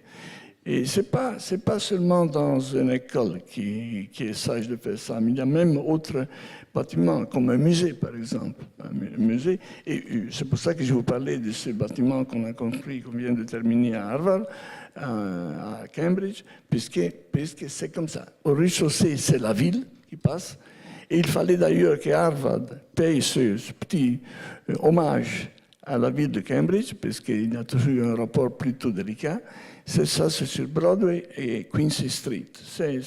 Et c'est pas seulement dans une école qui est sage de faire ça, mais il y a même d'autres bâtiments, comme un musée, par exemple. Un musée. Et c'est pour ça que je vous parlais de ce bâtiment qu'on a construit, qu'on vient de terminer à Harvard, à Cambridge, puisque c'est comme ça. Au rez-de-chaussée, c'est la ville qui passe. Et il fallait d'ailleurs que Harvard paye ce petit hommage à la ville de Cambridge, puisqu'il y a toujours eu un rapport plutôt délicat. C'est sur Broadway et Quincy Street. C'est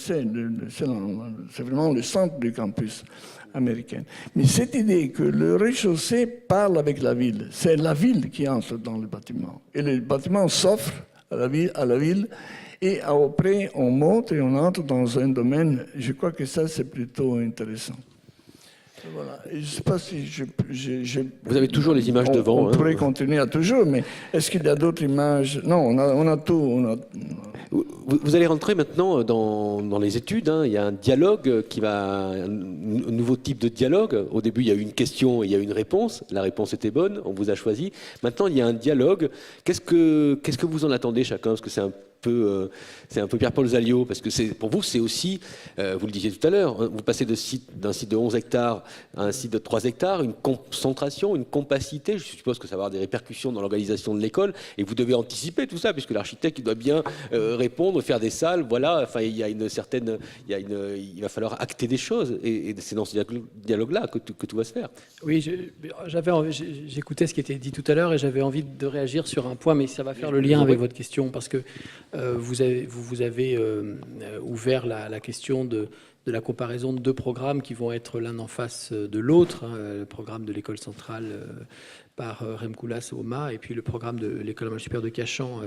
vraiment le centre du campus américaine. Mais cette idée que le rez-de-chaussée parle avec la ville, c'est la ville qui entre dans le bâtiment. Et le bâtiment s'offre à la ville, et après on monte et on entre dans un domaine. Je crois que ça, c'est plutôt intéressant. Voilà. Je ne sais pas si Vous avez toujours les images devant. On pourrait continuer à toujours, mais est-ce qu'il y a d'autres images? Non, on a tout. Vous allez rentrer maintenant dans les études. Il y a un dialogue un nouveau type de dialogue. Au début, il y a eu une question et il y a eu une réponse. La réponse était bonne, on vous a choisi. Maintenant, il y a un dialogue. Qu'est-ce que vous en attendez chacun? Parce que c'est un peu Pierre-Paul Zaliot, parce que pour vous, c'est aussi, vous le disiez tout à l'heure, vous passez d'un site de 11 hectares à un site de 3 hectares, une concentration, une compacité. Je suppose que ça va avoir des répercussions dans l'organisation de l'école, et vous devez anticiper tout ça, puisque l'architecte il doit bien répondre, faire des salles. Voilà, enfin, il va falloir acter des choses, et c'est dans ce dialogue-là que tout va se faire. Oui, j'écoutais ce qui était dit tout à l'heure, et j'avais envie de réagir sur un point, mais ça va faire le lien avec votre question, parce que vous avez ouvert la question de la comparaison de deux programmes qui vont être l'un en face de l'autre, le programme de l'école centrale par Remkoulas au MA, et puis le programme de l'école supérieure de Cachan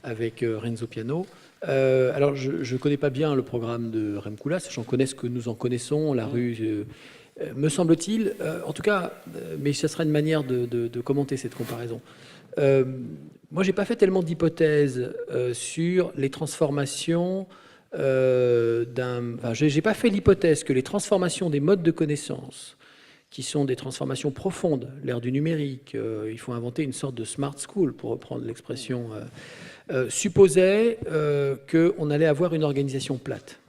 avec Renzo Piano. Alors, je ne connais pas bien le programme de Remkoulas, j'en connais ce que nous en connaissons, la rue... me semble-t-il, en tout cas, mais ce sera une manière de commenter cette comparaison. Moi, je n'ai pas fait tellement d'hypothèses sur les transformations je n'ai pas fait l'hypothèse que les transformations des modes de connaissance, qui sont des transformations profondes, l'ère du numérique, il faut inventer une sorte de smart school, pour reprendre l'expression, supposaient qu'on allait avoir une organisation plate.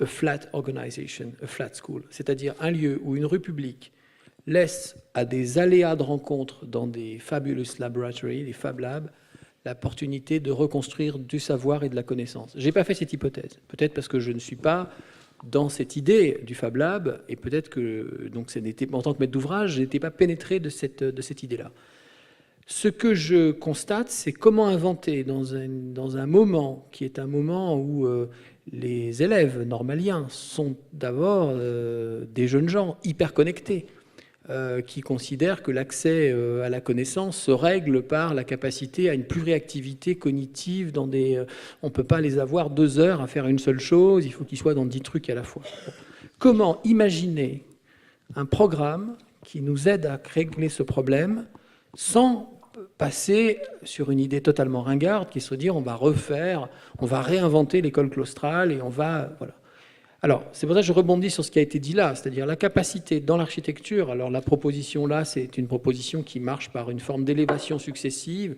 A flat organization, a flat school, c'est-à-dire un lieu où une rue publique laisse à des aléas de rencontre dans des fabulous laboratories, des Fab Labs, l'opportunité de reconstruire du savoir et de la connaissance. Je n'ai pas fait cette hypothèse. Peut-être parce que je ne suis pas dans cette idée du Fab Lab, et peut-être que, donc, en tant que maître d'ouvrage, je n'étais pas pénétré de cette idée-là. Ce que je constate, c'est comment inventer dans un moment qui est un moment où les élèves normaliens sont d'abord des jeunes gens hyper connectés, qui considèrent que l'accès à la connaissance se règle par la capacité à une pluriactivité cognitive. On ne peut pas les avoir 2 heures à faire une seule chose, il faut qu'ils soient dans 10 trucs à la fois. Comment imaginer un programme qui nous aide à régler ce problème sans passer sur une idée totalement ringarde qui est de se dire on va réinventer l'école claustrale et on va... Voilà. Alors, c'est pour ça que je rebondis sur ce qui a été dit là, c'est-à-dire la capacité dans l'architecture. Alors, la proposition là, c'est une proposition qui marche par une forme d'élévation successive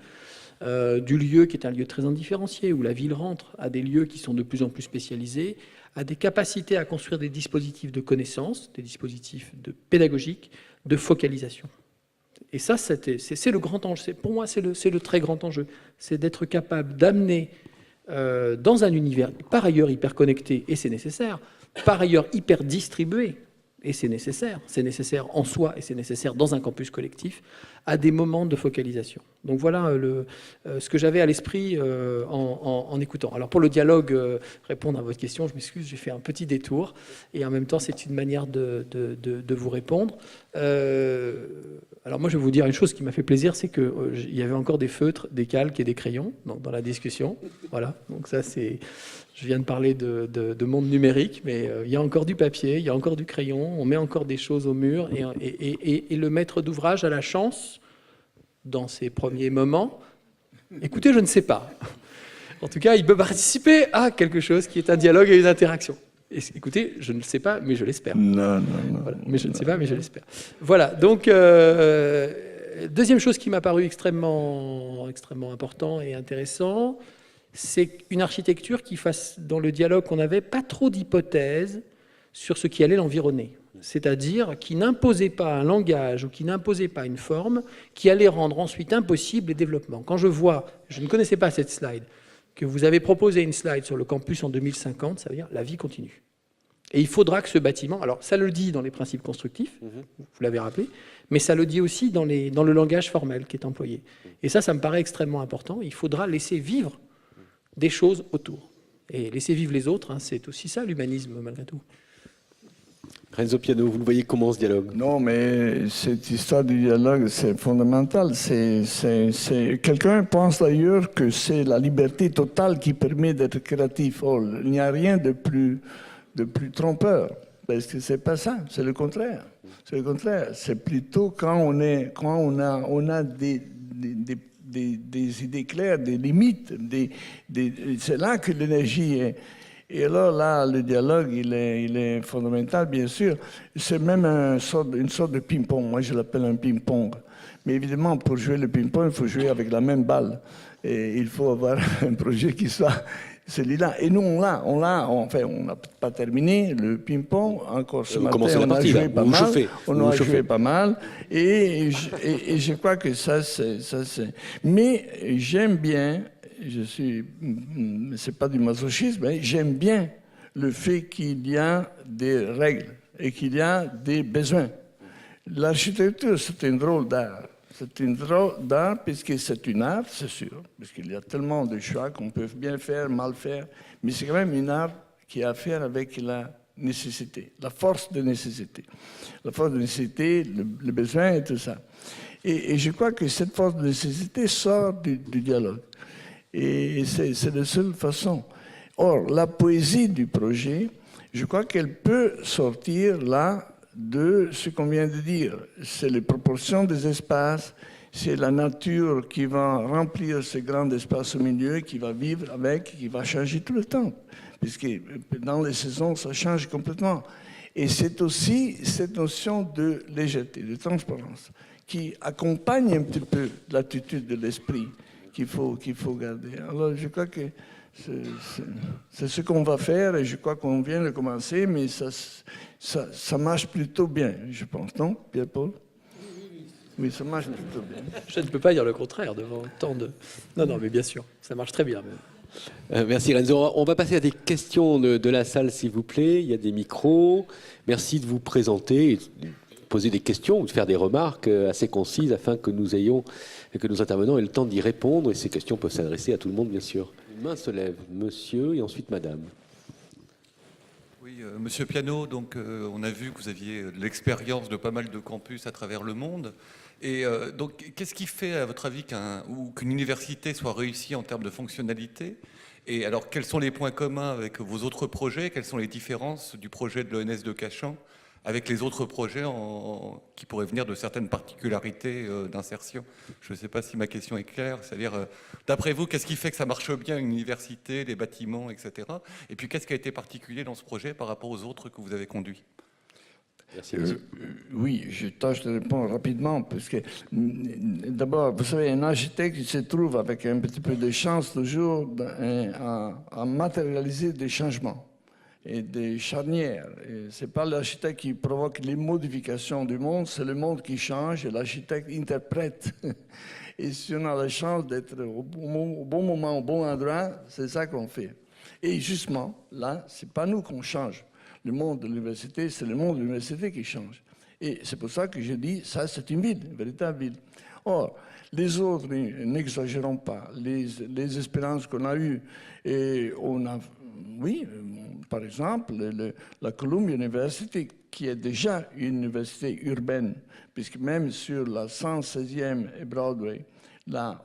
du lieu qui est un lieu très indifférencié, où la ville rentre à des lieux qui sont de plus en plus spécialisés, à des capacités à construire des dispositifs de connaissance, des dispositifs pédagogiques, de focalisation. Et ça, c'est le grand enjeu. Pour moi, c'est le très grand enjeu. C'est d'être capable d'amener dans un univers par ailleurs hyper connecté, et c'est nécessaire, par ailleurs hyper distribué, et c'est nécessaire en soi, et c'est nécessaire dans un campus collectif, à des moments de focalisation. Donc voilà ce que j'avais à l'esprit en écoutant. Alors pour le dialogue, répondre à votre question, je m'excuse, j'ai fait un petit détour, et en même temps c'est une manière de vous répondre. Alors moi je vais vous dire une chose qui m'a fait plaisir, c'est qu'il y avait encore des feutres, des calques et des crayons dans la discussion. Voilà, donc ça c'est... Je viens de parler de monde numérique, mais il y a encore du papier, il y a encore du crayon, on met encore des choses au mur, et le maître d'ouvrage a la chance, dans ses premiers moments, écoutez, je ne sais pas. En tout cas, il peut participer à quelque chose qui est un dialogue et une interaction. Écoutez, je ne sais pas, mais je l'espère. Non. Voilà, mais je ne sais pas, mais je l'espère. Voilà, donc, deuxième chose qui m'a paru extrêmement important et intéressant, c'est une architecture qui fasse, dans le dialogue qu'on avait, pas trop d'hypothèses sur ce qui allait l'environner. C'est-à-dire qui n'imposait pas un langage ou qui n'imposait pas une forme qui allait rendre ensuite impossible les développements. Quand je vois, je ne connaissais pas cette slide, que vous avez proposé une slide sur le campus en 2050, ça veut dire la vie continue. Et il faudra que ce bâtiment, alors ça le dit dans les principes constructifs, vous l'avez rappelé, mais ça le dit aussi dans le langage formel qui est employé. Et ça me paraît extrêmement important. Il faudra laisser vivre des choses autour. Et laisser vivre les autres, c'est aussi ça l'humanisme malgré tout. Renzo Piano, vous le voyez comment ce dialogue? Non, mais cette histoire du dialogue, c'est fondamental. Quelqu'un pense d'ailleurs que c'est la liberté totale qui permet d'être créatif. Or, il n'y a rien de plus trompeur. Parce que c'est pas ça, c'est le contraire. C'est le contraire. C'est plutôt quand on a des idées claires, des limites. C'est là que l'énergie est. Et alors là, le dialogue, il est fondamental, bien sûr. C'est même une sorte de ping-pong. Moi, je l'appelle un ping-pong. Mais évidemment, pour jouer le ping-pong, il faut jouer avec la même balle. Et il faut avoir un projet qui soit celui-là. Et nous, on n'a pas terminé le ping-pong. Encore ce matin, on a joué pas mal. On a joué pas mal. Et je crois que ça, c'est... Mais j'aime bien... c'est pas du masochisme, mais j'aime bien le fait qu'il y a des règles et qu'il y a des besoins. L'architecture, c'est un drôle d'art. C'est un drôle d'art puisque c'est une art, c'est sûr, parce qu'il y a tellement de choix qu'on peut bien faire, mal faire, mais c'est quand même une art qui a à faire avec la nécessité, la force de nécessité. La force de nécessité, le besoin et tout ça. Et je crois que cette force de nécessité sort du dialogue. Et c'est la seule façon. Or, la poésie du projet, je crois qu'elle peut sortir là de ce qu'on vient de dire. C'est les proportions des espaces, c'est la nature qui va remplir ce grand espace au milieu, qui va vivre avec, qui va changer tout le temps. Puisque dans les saisons, ça change complètement. Et c'est aussi cette notion de légèreté, de transparence, qui accompagne un petit peu l'attitude de l'esprit qu'il faut garder. Alors, je crois que c'est ce qu'on va faire et je crois qu'on vient de commencer, mais ça marche plutôt bien, je pense, non, Pierre-Paul? Oui, ça marche plutôt bien. Je ne peux pas dire le contraire devant tant de... Non, mais bien sûr, ça marche très bien. Merci Renzo. On va passer à des questions de la salle, s'il vous plaît. Il y a des micros. Merci de vous présenter, de poser des questions ou de faire des remarques assez concises afin que nous ayons et que nos intervenants aient le temps d'y répondre. Et ces questions peuvent s'adresser à tout le monde, bien sûr. Une main se lève, monsieur, et ensuite madame. Oui, monsieur Piano, donc on a vu que vous aviez de l'expérience de pas mal de campus à travers le monde. Et donc, qu'est-ce qui fait, à votre avis, qu'une université soit réussie en termes de fonctionnalité? Et alors, quels sont les points communs avec vos autres projets? Quelles sont les différences du projet de l'ENS de Cachan avec les autres projets qui pourraient venir de certaines particularités d'insertion? Je ne sais pas si ma question est claire. C'est-à-dire, d'après vous, qu'est-ce qui fait que ça marche bien, une université, les bâtiments, etc. Et puis, qu'est-ce qui a été particulier dans ce projet par rapport aux autres que vous avez conduits? Merci, oui, je tâche de répondre rapidement, parce que d'abord, vous savez, un architecte il se trouve avec un petit peu de chance toujours à matérialiser des changements et des charnières. Ce n'est pas l'architecte qui provoque les modifications du monde, c'est le monde qui change et l'architecte interprète. Et si on a la chance d'être au bon moment, au bon endroit, c'est ça qu'on fait. Et justement, là, ce n'est pas nous qu'on change. Le monde de l'université, c'est le monde de l'université qui change. Et c'est pour ça que je dis, ça c'est une ville, une véritable ville. Or, les autres, n'exagérons pas, les espérances qu'on a eues, et on a, oui, par exemple, la Columbia University, qui est déjà une université urbaine, puisque même sur la 116e et Broadway, là,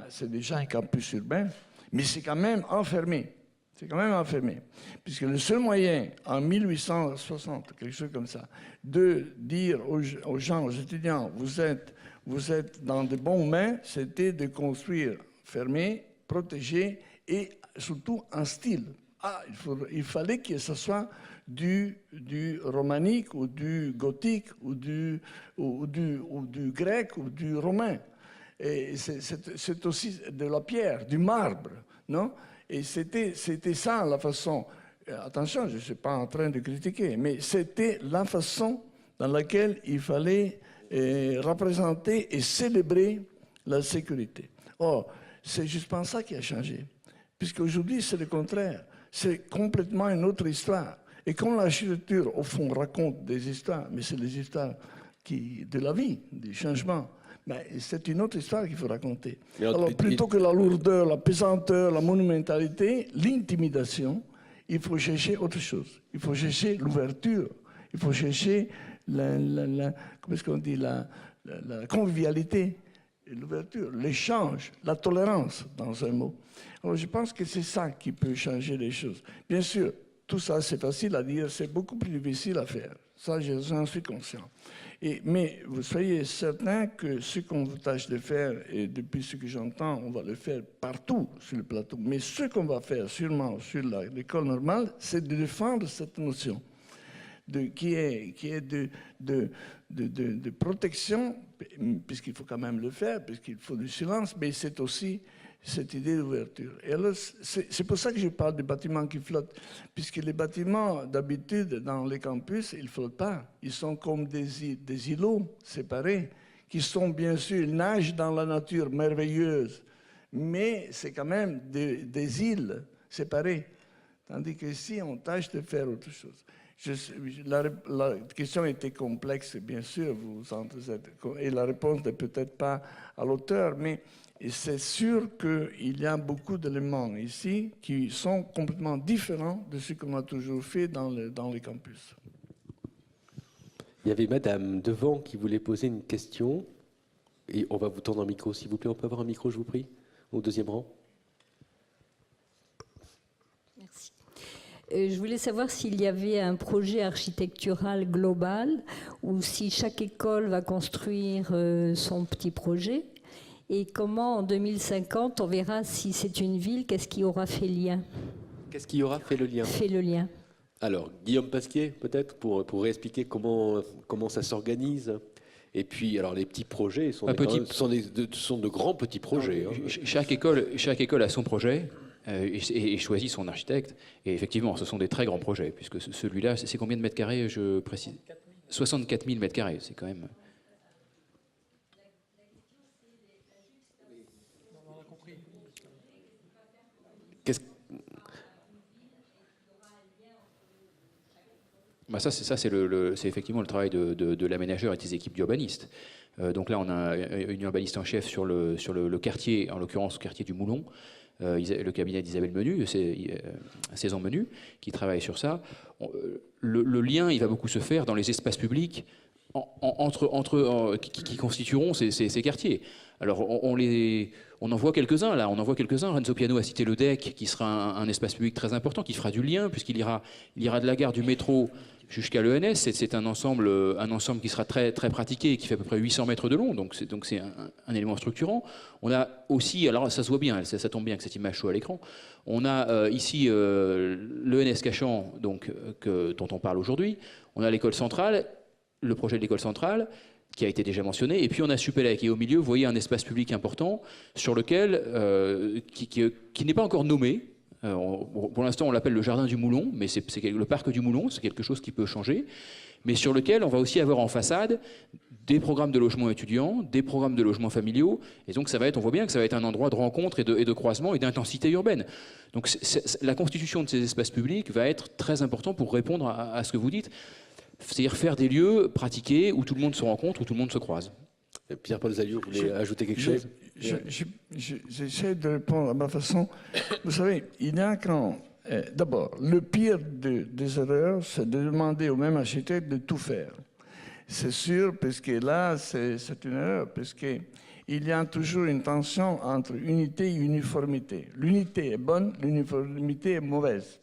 c'est déjà un campus urbain, mais c'est quand même enfermé. C'est quand même enfermé. Puisque le seul moyen, en 1860, quelque chose comme ça, de dire aux gens, aux étudiants, vous êtes dans de bonnes mains, c'était de construire fermé, protégé et surtout en style. Il fallait que ce soit du romanique ou du gothique ou du grec ou du romain. Et c'est aussi de la pierre, du marbre, non? Et c'était ça la façon, attention, je ne suis pas en train de critiquer, mais c'était la façon dans laquelle il fallait représenter et célébrer la sécurité. Or, c'est justement ça qui a changé, puisqu'aujourd'hui c'est le contraire, c'est complètement une autre histoire. Et quand l'architecture, au fond, raconte des histoires, mais c'est les histoires de la vie, des changements, mais c'est une autre histoire qu'il faut raconter. Alors, plutôt que la lourdeur, la pesanteur, la monumentalité, l'intimidation, il faut chercher autre chose. Il faut chercher l'ouverture. Il faut chercher comment est-ce qu'on dit, la convivialité, l'ouverture, l'échange, la tolérance, dans un mot. Alors, je pense que c'est ça qui peut changer les choses. Bien sûr, tout ça, c'est facile à dire, c'est beaucoup plus difficile à faire. Ça, j'en suis conscient. Mais vous soyez certain que ce qu'on vous tâche de faire, et depuis ce que j'entends, on va le faire partout sur le plateau. Mais ce qu'on va faire sûrement sur l'école normale, c'est de défendre cette notion qui est de protection, puisqu'il faut quand même le faire, puisqu'il faut du silence, mais c'est aussi cette idée d'ouverture. Et alors, c'est pour ça que je parle des bâtiments qui flottent, puisque les bâtiments, d'habitude, dans les campus, ils ne flottent pas. Ils sont comme des îlots séparés, qui sont, bien sûr, ils nagent dans la nature merveilleuse, mais c'est quand même des îles séparées. Tandis que ici, on tâche de faire autre chose. La question était complexe, bien sûr, et la réponse n'est peut-être pas à l'auteur, mais c'est sûr qu'il y a beaucoup d'éléments ici qui sont complètement différents de ce qu'on a toujours fait dans les campus. Il y avait Madame devant qui voulait poser une question, et on va vous tendre un micro, s'il vous plaît. On peut avoir un micro, je vous prie, au deuxième rang. Merci. Je voulais savoir s'il y avait un projet architectural global ou si chaque école va construire son petit projet et comment en 2050 on verra si c'est une ville, qu'est-ce qui aura fait lien. Qu'est-ce qui aura fait le lien? Fait le lien. Alors, Guillaume Pasquier, peut-être, pour réexpliquer comment ça s'organise. Et puis, alors, les petits projets sont de grands petits projets. Hein. Chaque école a son projet. Et choisit son architecte. Et effectivement, ce sont des très grands projets, puisque celui-là, c'est combien de mètres carrés, je précise? 64 000 mètres carrés, c'est quand même... Bah ça, c'est effectivement le travail de l'aménageur et des équipes d'urbanistes. Donc là, on a une urbaniste en chef sur le quartier, en l'occurrence le quartier du Moulon, le cabinet d'Isabelle Menu, Saison Menu, qui travaille sur ça. Le lien, il va beaucoup se faire dans les espaces publics qui constitueront ces quartiers. Alors, on en voit quelques-uns, là. On en voit quelques-uns. Renzo Piano a cité le DEC, qui sera un espace public très important, qui fera du lien, puisqu'il ira de la gare du métro jusqu'à l'ENS. C'est un ensemble qui sera très, très pratiqué et qui fait à peu près 800 mètres de long. Donc c'est un élément structurant. On a aussi, alors ça se voit bien, ça tombe bien que cette image soit à l'écran. On a ici l'ENS Cachan, dont on parle aujourd'hui. On a l'école centrale, le projet de l'école centrale, qui a été déjà mentionné, et puis on a Supélec, et au milieu, vous voyez un espace public important sur lequel, qui n'est pas encore nommé. Pour l'instant, on l'appelle le jardin du Moulon, mais c'est le parc du Moulon, c'est quelque chose qui peut changer, mais sur lequel on va aussi avoir en façade des programmes de logement étudiants, des programmes de logements familiaux, et donc on voit bien que ça va être un endroit de rencontre et de croisement et d'intensité urbaine. Donc la constitution de ces espaces publics va être très important pour répondre à ce que vous dites, c'est-à-dire faire des lieux pratiqués où tout le monde se rencontre, où tout le monde se croise. Pierre-Paul Zaliot, vous voulez ajouter quelque chose? J'essaie de répondre à ma façon. Vous savez, il y a quand... D'abord, le pire des erreurs, c'est de demander au même architecte de tout faire. C'est sûr, parce que là, c'est une erreur, parce qu'il y a toujours une tension entre unité et uniformité. L'unité est bonne, l'uniformité est mauvaise.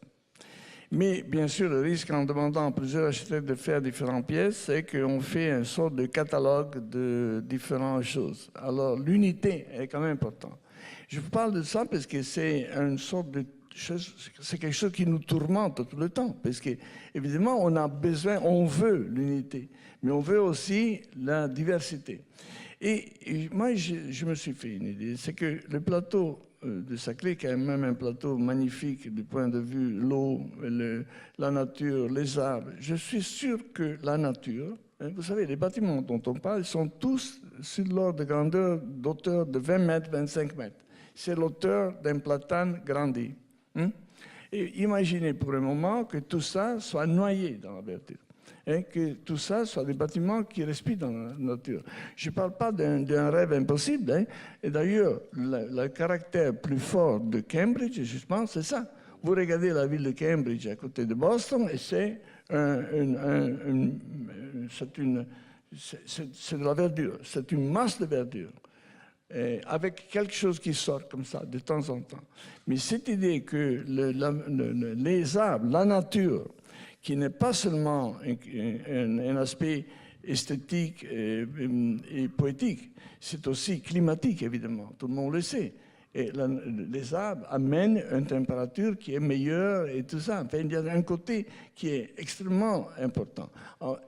Mais bien sûr, le risque en demandant à plusieurs architectes de faire différentes pièces, c'est qu'on fait une sorte de catalogue de différentes choses. Alors, l'unité est quand même importante. Je vous parle de ça parce que c'est une sorte de chose, c'est quelque chose qui nous tourmente tout le temps. Parce que, évidemment, on a besoin, on veut l'unité, mais on veut aussi la diversité. Et moi, je me suis fait une idée, c'est que le plateau de Saclay, qui est même un plateau magnifique du point de vue l'eau, la nature, les arbres. Je suis sûr que la nature, vous savez, les bâtiments dont on parle sont tous sur l'ordre de grandeur, d'auteur de 20 mètres, 25 mètres. C'est l'auteur d'un platane grandi. Et imaginez pour un moment que tout ça soit noyé dans la verdure. Que tout ça soit des bâtiments qui respirent dans la nature. Je ne parle pas d'un rêve impossible. Et d'ailleurs, le caractère plus fort de Cambridge, je pense, c'est ça. Vous regardez la ville de Cambridge à côté de Boston, et c'est c'est de la verdure, c'est une masse de verdure, avec quelque chose qui sort comme ça de temps en temps. Mais cette idée que les arbres, la nature, qui n'est pas seulement un aspect esthétique et poétique, c'est aussi climatique, évidemment, tout le monde le sait. Et les arbres amènent une température qui est meilleure et tout ça. Enfin, il y a un côté qui est extrêmement important.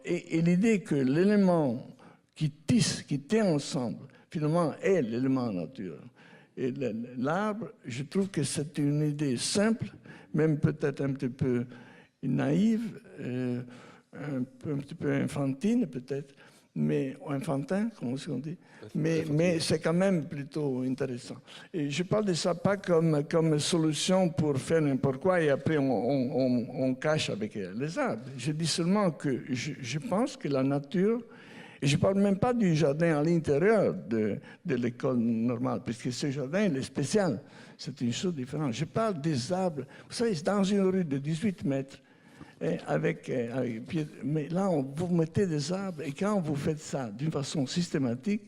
Et l'idée que l'élément qui tisse, qui tient ensemble, finalement, est l'élément nature. Et l'arbre, je trouve que c'est une idée simple, même peut-être un petit peu naïve, un petit peu enfantine peut-être, mais enfantin, comment on dit, mais c'est quand même plutôt intéressant. Et je parle de ça pas comme solution pour faire n'importe quoi et après on cache avec les arbres. Je dis seulement que je pense que la nature, et je ne parle même pas du jardin à l'intérieur de l'école normale, puisque ce jardin il est spécial, c'est une chose différente. Je parle des arbres, vous savez, c'est dans une rue de 18 mètres, mais là, vous mettez des arbres et quand vous faites ça d'une façon systématique,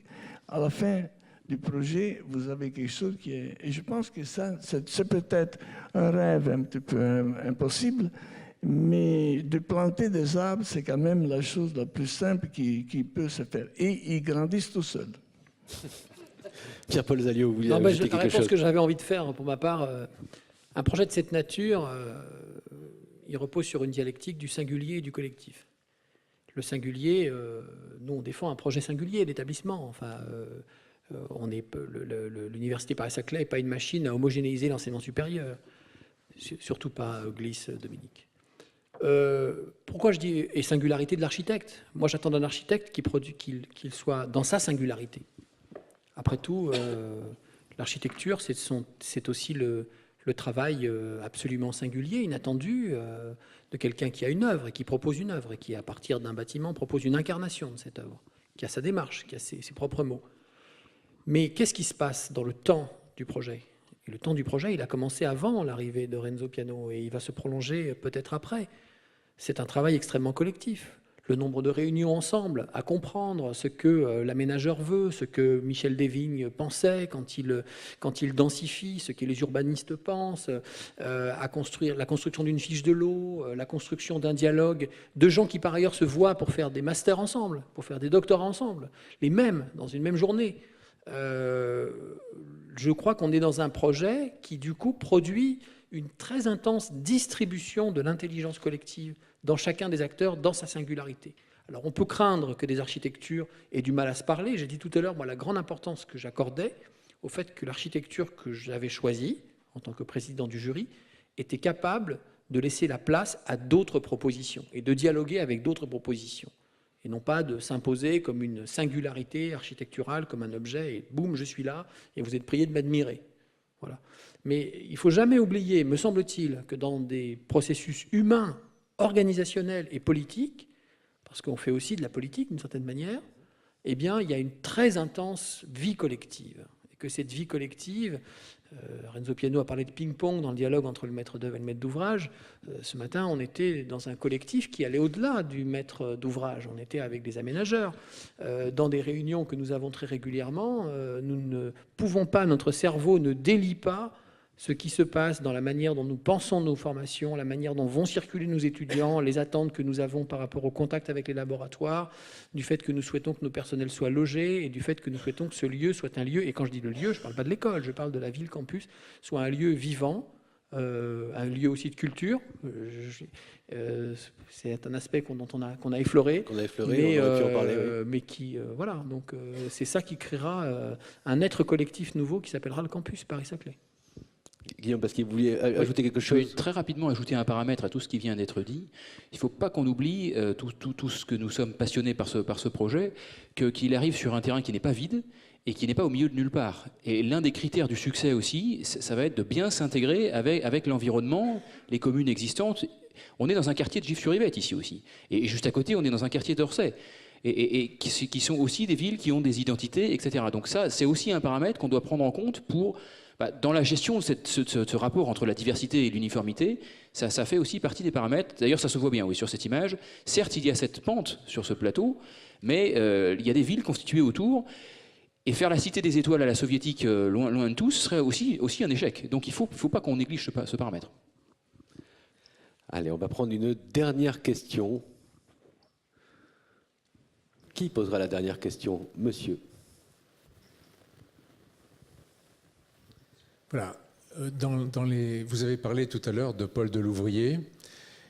à la fin du projet, vous avez quelque chose qui est... Et je pense que ça, c'est peut-être un rêve un petit peu impossible, mais de planter des arbres, c'est quand même la chose la plus simple qui peut se faire. Et ils grandissent tout seuls. Pierre-Paul Zaliot, vous vouliez la ajouter quelque réponse chose? que j'avais envie de faire, pour ma part, un projet de cette nature... il repose sur une dialectique du singulier et du collectif. Le singulier, nous on défend un projet singulier d'établissement. Enfin, l'université Paris-Saclay n'est pas une machine à homogénéiser l'enseignement supérieur. Surtout pas Glisse, Dominique. Pourquoi je dis et singularité de l'architecte? Moi j'attends d'un architecte qu'il soit dans sa singularité. Après tout, l'architecture c'est aussi le travail absolument singulier, inattendu, de quelqu'un qui a une œuvre et qui propose une œuvre et qui, à partir d'un bâtiment, propose une incarnation de cette œuvre, qui a sa démarche, qui a ses propres mots. Mais qu'est-ce qui se passe dans le temps du projet? Et le temps du projet, il a commencé avant l'arrivée de Renzo Piano et il va se prolonger peut-être après. C'est un travail extrêmement collectif. Le nombre de réunions ensemble, à comprendre ce que l'aménageur veut, ce que Michel Desvignes pensait quand il densifie, ce que les urbanistes pensent, à construire la construction d'une fiche de l'eau, la construction d'un dialogue, de gens qui par ailleurs se voient pour faire des masters ensemble, pour faire des doctorats ensemble, les mêmes, dans une même journée. Je crois qu'on est dans un projet qui du coup produit une très intense distribution de l'intelligence collective dans chacun des acteurs, dans sa singularité. Alors on peut craindre que des architectures aient du mal à se parler. J'ai dit tout à l'heure, moi, la grande importance que j'accordais au fait que l'architecture que j'avais choisie, en tant que président du jury, était capable de laisser la place à d'autres propositions et de dialoguer avec d'autres propositions. Et non pas de s'imposer comme une singularité architecturale, comme un objet, et boum, je suis là, et vous êtes prié de m'admirer. Voilà. Mais il ne faut jamais oublier, me semble-t-il, que dans des processus humains, organisationnels et politiques, parce qu'on fait aussi de la politique d'une certaine manière, eh bien, il y a une très intense vie collective. Et que cette vie collective, Renzo Piano a parlé de ping-pong dans le dialogue entre le maître d'œuvre et le maître d'ouvrage. Ce matin, on était dans un collectif qui allait au-delà du maître d'ouvrage. On était avec des aménageurs. Dans des réunions que nous avons très régulièrement, nous ne pouvons pas, notre cerveau ne délie pas ce qui se passe dans la manière dont nous pensons nos formations, la manière dont vont circuler nos étudiants, les attentes que nous avons par rapport au contact avec les laboratoires, du fait que nous souhaitons que nos personnels soient logés et du fait que nous souhaitons que ce lieu soit un lieu, et quand je dis le lieu, je ne parle pas de l'école, je parle de la ville campus, soit un lieu vivant, un lieu aussi de culture. C'est un aspect qu'on a effleuré, on aurait pu en parler, oui. Mais qui, voilà, donc c'est ça qui créera un être collectif nouveau qui s'appellera le campus Paris-Saclay. Guillaume, parce qu'il voulait ajouter quelque chose. Je vais très rapidement ajouter un paramètre à tout ce qui vient d'être dit. Il ne faut pas qu'on oublie tout ce que nous sommes passionnés par ce projet, qu'il arrive sur un terrain qui n'est pas vide et qui n'est pas au milieu de nulle part. Et l'un des critères du succès aussi, ça va être de bien s'intégrer avec l'environnement, les communes existantes. On est dans un quartier de Gif-sur-Yvette ici aussi. Et juste à côté, on est dans un quartier d'Orsay. Et qui sont aussi des villes qui ont des identités, etc. Donc ça, c'est aussi un paramètre qu'on doit prendre en compte pour Dans la gestion de ce rapport entre la diversité et l'uniformité, ça fait aussi partie des paramètres. D'ailleurs, ça se voit bien, oui, sur cette image. Certes, il y a cette pente sur ce plateau, mais il y a des villes constituées autour. Et faire la cité des étoiles à la soviétique, loin de tous, serait aussi un échec. Donc il ne faut pas qu'on néglige ce paramètre. Allez, on va prendre une dernière question. Qui posera la dernière question? Monsieur. Voilà. Vous avez parlé tout à l'heure de Paul Delouvrier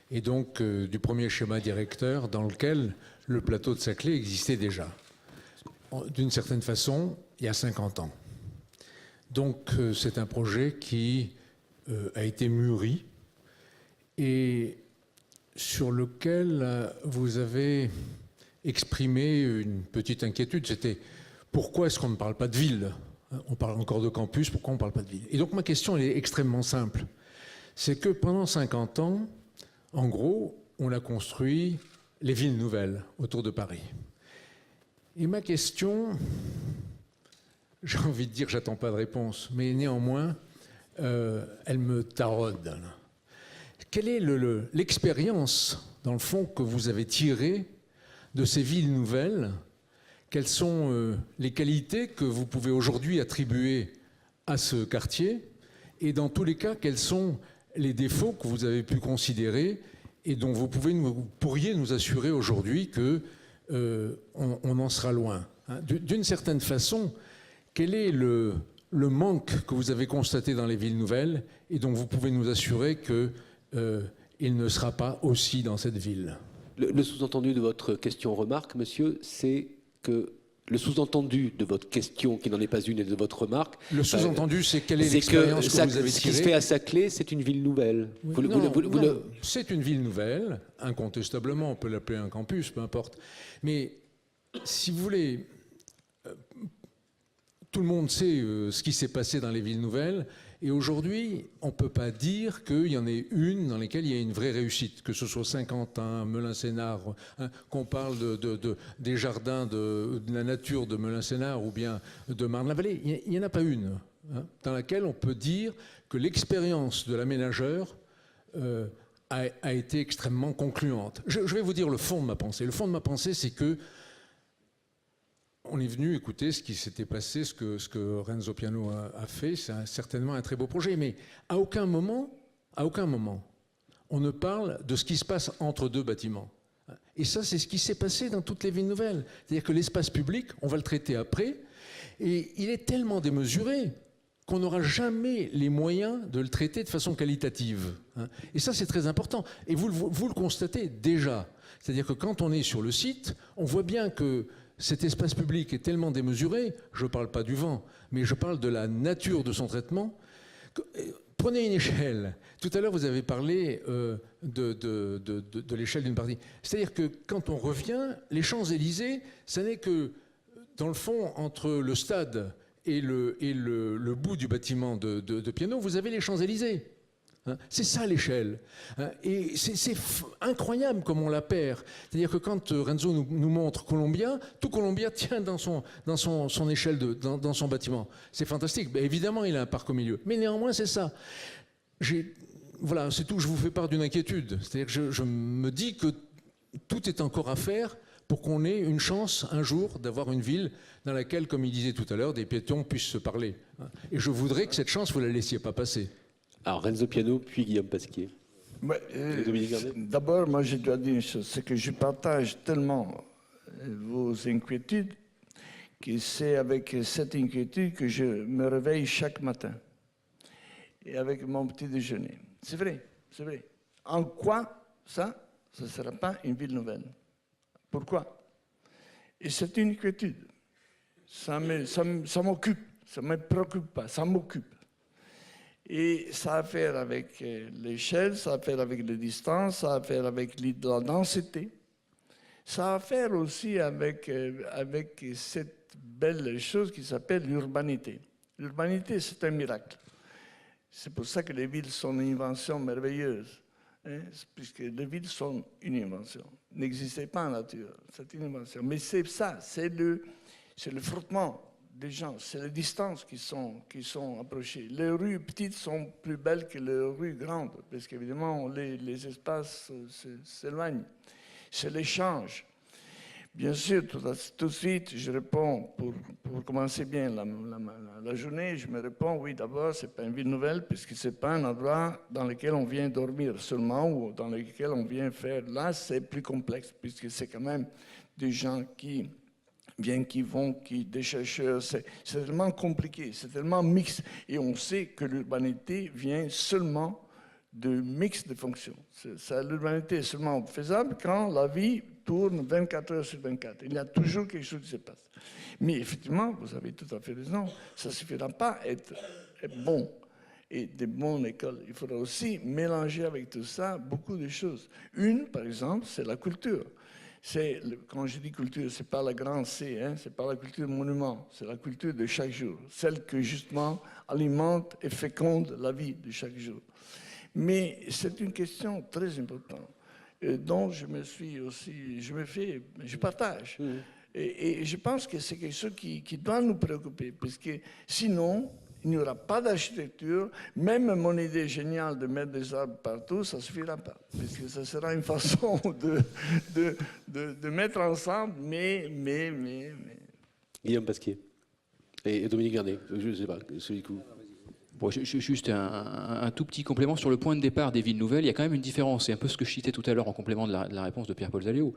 et donc du premier schéma directeur dans lequel le plateau de Saclay existait déjà, d'une certaine façon, il y a 50 ans. Donc c'est un projet qui a été mûri et sur lequel vous avez exprimé une petite inquiétude. C'était pourquoi est-ce qu'on ne parle pas de ville? On parle encore de campus, pourquoi on ne parle pas de ville? Et donc ma question elle est extrêmement simple. C'est que pendant 50 ans, en gros, on a construit les villes nouvelles autour de Paris. Et ma question, j'ai envie de dire, j'attends pas de réponse, mais néanmoins, elle me taraude. Quelle est l'expérience, dans le fond, que vous avez tirée de ces villes nouvelles? Quelles sont les qualités que vous pouvez aujourd'hui attribuer à ce quartier? Et dans tous les cas, quels sont les défauts que vous avez pu considérer et dont vous pourriez nous assurer aujourd'hui qu'on en sera loin? D'une certaine façon, quel est le manque que vous avez constaté dans les villes nouvelles et dont vous pouvez nous assurer qu'il ne sera pas aussi dans cette ville? Le sous-entendu de votre question-remarque, monsieur, c'est que le sous-entendu de votre question, qui n'en est pas une, et de votre remarque... Le sous-entendu, c'est quelle est l'expérience que vous avez tirée? Ce qui se fait à Saclay, c'est une ville nouvelle. Oui, c'est une ville nouvelle, incontestablement, on peut l'appeler un campus, peu importe. Mais si vous voulez, tout le monde sait ce qui s'est passé dans les villes nouvelles, et aujourd'hui, on ne peut pas dire qu'il y en ait une dans laquelle il y a une vraie réussite, que ce soit Saint-Quentin, Melun-Sénart, qu'on parle des jardins, de la nature de Melun-Sénart ou bien de Marne-la-Vallée. Il n'y en a pas une dans laquelle on peut dire que l'expérience de l'aménageur a été extrêmement concluante. Je vais vous dire le fond de ma pensée. Le fond de ma pensée, c'est que on est venu écouter ce qui s'était passé, ce que Renzo Piano a fait. C'est certainement un très beau projet. Mais à aucun moment, on ne parle de ce qui se passe entre deux bâtiments. Et ça, c'est ce qui s'est passé dans toutes les villes nouvelles. C'est-à-dire que l'espace public, on va le traiter après, et il est tellement démesuré qu'on n'aura jamais les moyens de le traiter de façon qualitative. Et ça, c'est très important. Et vous le constatez déjà. C'est-à-dire que quand on est sur le site, on voit bien que cet espace public est tellement démesuré, je ne parle pas du vent, mais je parle de la nature de son traitement. Prenez une échelle. Tout à l'heure, vous avez parlé de l'échelle d'une partie. C'est-à-dire que quand on revient, les Champs-Élysées, ça n'est que, dans le fond, entre le stade et le bout du bâtiment de Piano, vous avez les Champs-Élysées. C'est ça l'échelle. Et c'est incroyable comme on la perd. C'est-à-dire que quand Renzo nous montre Columbia, tout Columbia tient dans son échelle, dans son bâtiment. C'est fantastique. Ben, évidemment, il a un parc au milieu. Mais néanmoins, c'est ça. Voilà, c'est tout. Je vous fais part d'une inquiétude. C'est-à-dire que je me dis que tout est encore à faire pour qu'on ait une chance un jour d'avoir une ville dans laquelle, comme il disait tout à l'heure, des piétons puissent se parler. Et je voudrais que cette chance, vous ne la laissiez pas passer. Alors, Renzo Piano, puis Guillaume Pasquier. D'abord, moi, je dois dire une chose, c'est que je partage tellement vos inquiétudes que c'est avec cette inquiétude que je me réveille chaque matin et avec mon petit déjeuner. C'est vrai, c'est vrai. En quoi ça ne sera pas une ville nouvelle? Pourquoi? Et c'est une inquiétude. Ça m'occupe, ça ne me préoccupe pas, ça m'occupe. Et ça a à faire avec l'échelle, ça a à faire avec les distances, ça a à faire avec la densité. Ça a à faire aussi avec cette belle chose qui s'appelle l'urbanité. L'urbanité, c'est un miracle. C'est pour ça que les villes sont une invention merveilleuse, puisque les villes sont une invention. N'existaient pas en nature, c'est une invention. Mais c'est ça, c'est le frottement des gens, c'est les distances qui sont approchées. Les rues petites sont plus belles que les rues grandes, parce qu'évidemment, les espaces s'éloignent. C'est l'échange. Bien sûr, tout de suite, je réponds, pour commencer bien la journée, je me réponds, oui, d'abord, ce n'est pas une ville nouvelle, puisque ce n'est pas un endroit dans lequel on vient dormir seulement, ou dans lequel on vient faire. Là, c'est plus complexe, puisque c'est quand même des gens qui viennent, qui vont, des chercheurs. C'est tellement compliqué, c'est tellement mixte, et on sait que l'urbanité vient seulement de mix de fonctions. L'urbanité est seulement faisable quand la vie tourne 24 heures sur 24. Il y a toujours quelque chose qui se passe. Mais effectivement, vous avez tout à fait raison, ça ne suffira pas être bon et de bonnes écoles. Il faudra aussi mélanger avec tout ça beaucoup de choses. Une, par exemple, c'est la culture. Quand je dis culture, ce n'est pas la grande C, hein, ce n'est pas la culture monument, c'est la culture de chaque jour, celle que justement alimente et féconde la vie de chaque jour. Mais c'est une question très importante dont je partage. Et je pense que c'est quelque chose qui doit nous préoccuper, parce que sinon, il n'y aura pas d'architecture. Même mon idée géniale de mettre des arbres partout, ça ne suffira pas, parce que ça sera une façon de mettre ensemble, mais... Guillaume Pasquier et Dominique Vernet, je ne sais pas, celui coup. Bon, juste un tout petit complément sur le point de départ des villes nouvelles. Il y a quand même une différence. C'est un peu ce que je citais tout à l'heure en complément de la réponse de Pierre-Paul Zalléo.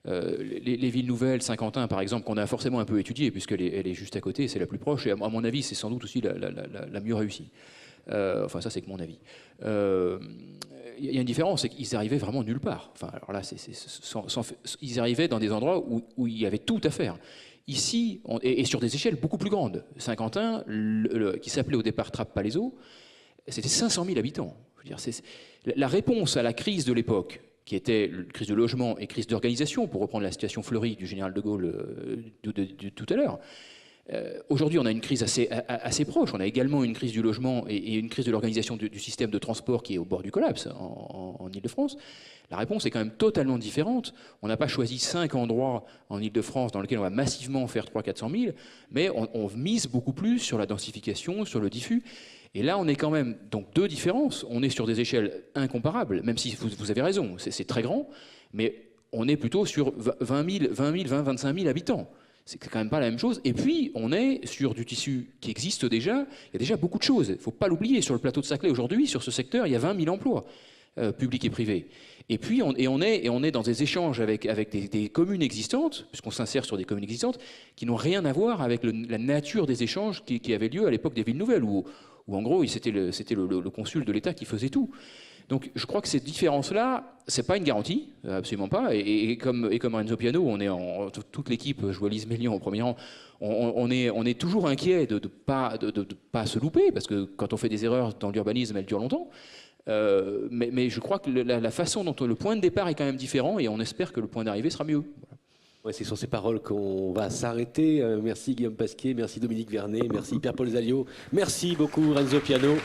Les villes nouvelles, Saint-Quentin par exemple, qu'on a forcément un peu étudiée puisqu'elle est juste à côté, c'est la plus proche et à mon avis c'est sans doute aussi la mieux réussie. Enfin ça c'est que mon avis. Il y a une différence, c'est qu'ils arrivaient vraiment nulle part. Enfin alors là, ils arrivaient dans des endroits où il y avait tout à faire. Ici, et sur des échelles beaucoup plus grandes. Saint-Quentin, qui s'appelait au départ Trappes-Palaiseau, c'était 500 000 habitants. Je veux dire, la réponse à la crise de l'époque, qui était crise de logement et crise d'organisation, pour reprendre la situation fleurie du général de Gaulle tout à l'heure, aujourd'hui on a une crise assez proche. On a également une crise du logement et une crise de l'organisation du système de transport qui est au bord du collapse en Ile-de-France. La réponse est quand même totalement différente. On n'a pas choisi 5 endroits en Ile-de-France dans lesquels on va massivement faire 300 000 400 000, mais on mise beaucoup plus sur la densification, sur le diffus. Et là, on est quand même, donc deux différences. On est sur des échelles incomparables, même si vous avez raison, c'est très grand, mais on est plutôt sur 20 25 000 habitants. C'est quand même pas la même chose. Et puis, on est sur du tissu qui existe déjà. Il y a déjà beaucoup de choses. Il ne faut pas l'oublier. Sur le plateau de Saclay, aujourd'hui, sur ce secteur, il y a 20 000 emplois. Publics et privés. Et puis, on est dans des échanges avec des communes existantes, puisqu'on s'insère sur des communes existantes, qui n'ont rien à voir avec la nature des échanges qui avaient lieu à l'époque des villes nouvelles, où en gros, c'était le consul de l'État qui faisait tout. Donc, je crois que cette différence-là, c'est pas une garantie, absolument pas. Et comme Renzo Piano, on est toute l'équipe, je vois Lise Mélian au premier rang, on est toujours inquiet de pas se louper, parce que quand on fait des erreurs dans l'urbanisme, elles durent longtemps. Mais je crois que la façon dont le point de départ est quand même différent et on espère que le point d'arrivée sera mieux. Voilà. Ouais, c'est sur ces paroles qu'on va s'arrêter. Merci Guillaume Pasquier, merci Dominique Vernet, merci Pierre-Paul Zalléo, merci beaucoup Renzo Piano.